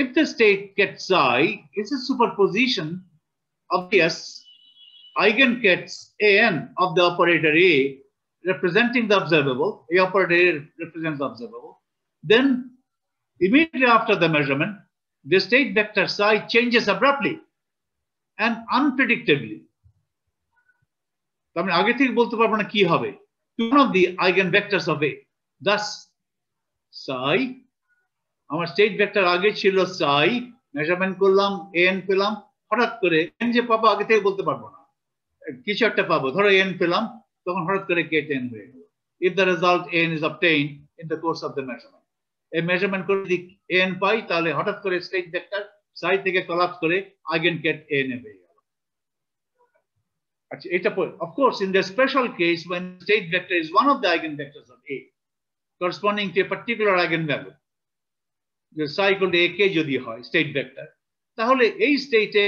If the state gets psi is a superposition of the eigenkets an of the operator A representing the observable, A operator A represents the observable, then immediately after the measurement, the state vector psi changes abruptly and unpredictably. আমি আগে থেকে বলতে পারবো না কি হবে, one of the eigenvectors of A. Thus, psi, আমার state vector আগে ছিল psi, মেজারমেন্ট করলাম, an পেলাম, হঠাৎ করে n যে পাবো আগে থেকে বলতে পারবো না, কিছু একটা পাবো, ধরো n পেলাম, তখন হঠাৎ করে get n হয়ে গেল। If the result n is obtained in the course of the measurement, এই মেজারমেন্ট করে যদি n পাই তাহলে হঠাৎ করে স্টেট ভেক্টর psi থেকে কোলাপস করে eigenket n হয়ে গেল। আচ্ছা, এটা of course in the special case when state vector is one of the eigenvectors of A corresponding to a particular eigenvalue, the psi equal to ak যদি হয় state vector, তাহলে এই স্টেটে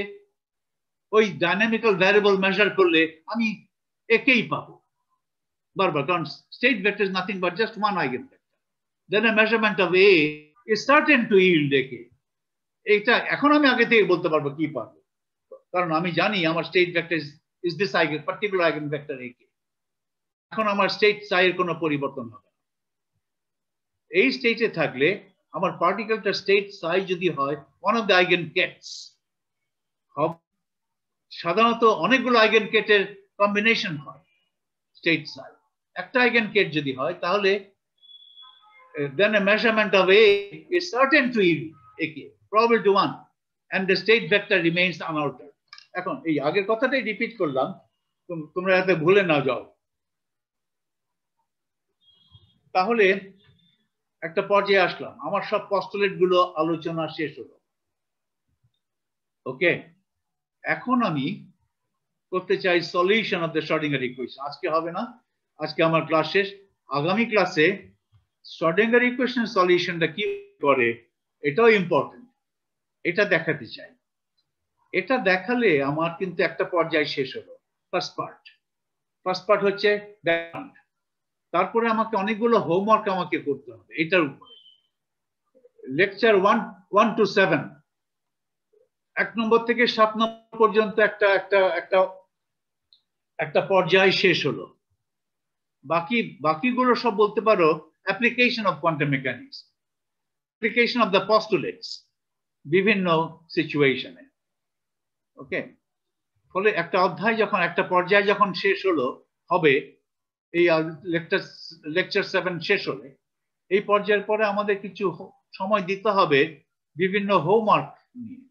ওই ডাইনামিক্যাল ভ্যারিয়েবল মেজার করলে আমি একেই পাবো বারবার, কারণ state vector is nothing but just one eigenvector. Then a measurement of A is certain to yield ak. এইটা এখন আমি আগে থেকে বলতে পারবো কি পাবো, কারণ আমি জানি আমার state vector is this particular eigenvector ak. এখন আমার স্টেট psi এর কোনো পরিবর্তন হবে না। এই স্টেটে থাকলে আমার পার্টিকেলটা স্টেট psi যদি হয় one of the eigenkets, সাধারণত অনেকগুলো eigenket-এর কম্বিনেশন হয় স্টেট psi, একটা eigenket যদি হয় তাহলে then a measurement of A is certain to yield ak, probable to 1, and the state vector remains unaltered. এখন এই আগের কথাটাই রিপিট করলাম, তোমরা যাতে ভুলে না যাও। তাহলে একটা পর্যায়ে আসলাম, আমার সব পস্তুলেট গুলো আলোচনা শেষ হলো। ওকে, এখন আমি করতে চাই solution of the Schrödinger equation. আজকে হবে না, আজকে আমার ক্লাস শেষ। আগামী ক্লাসে শ্রোডিঙ্গার ইকুয়েশন সলিউশনটা কি করে এটাও ইম্পর্টেন্ট, এটা দেখাতে চাই। এটা দেখালে আমার কিন্তু একটা পর্যায় শেষ হলো, ফার্স্ট পার্ট হচ্ছে ব্যাকগ্রাউন্ড। তারপরে আমাকে অনেকগুলো হোমওয়ার্ক আমাকে করতে হবে এটার উপরে। লেকচার 1 to 7, 1 নম্বর থেকে 7 নম্বর পর্যন্ত একটা পর্যায় শেষ হলো। বাকিগুলো সব বলতে পারো application of quantum mechanics, application of the postulates বিভিন্ন সিচুয়েশনে। ওকে, ফলে একটা অধ্যায় যখন একটা পর্যায় যখন শেষ হবে, এই লেকচার 7 শেষ হলে এই পর্যায়ের পরে আমাদের কিছু সময় দিতে হবে বিভিন্ন হোমওয়ার্ক নিয়ে।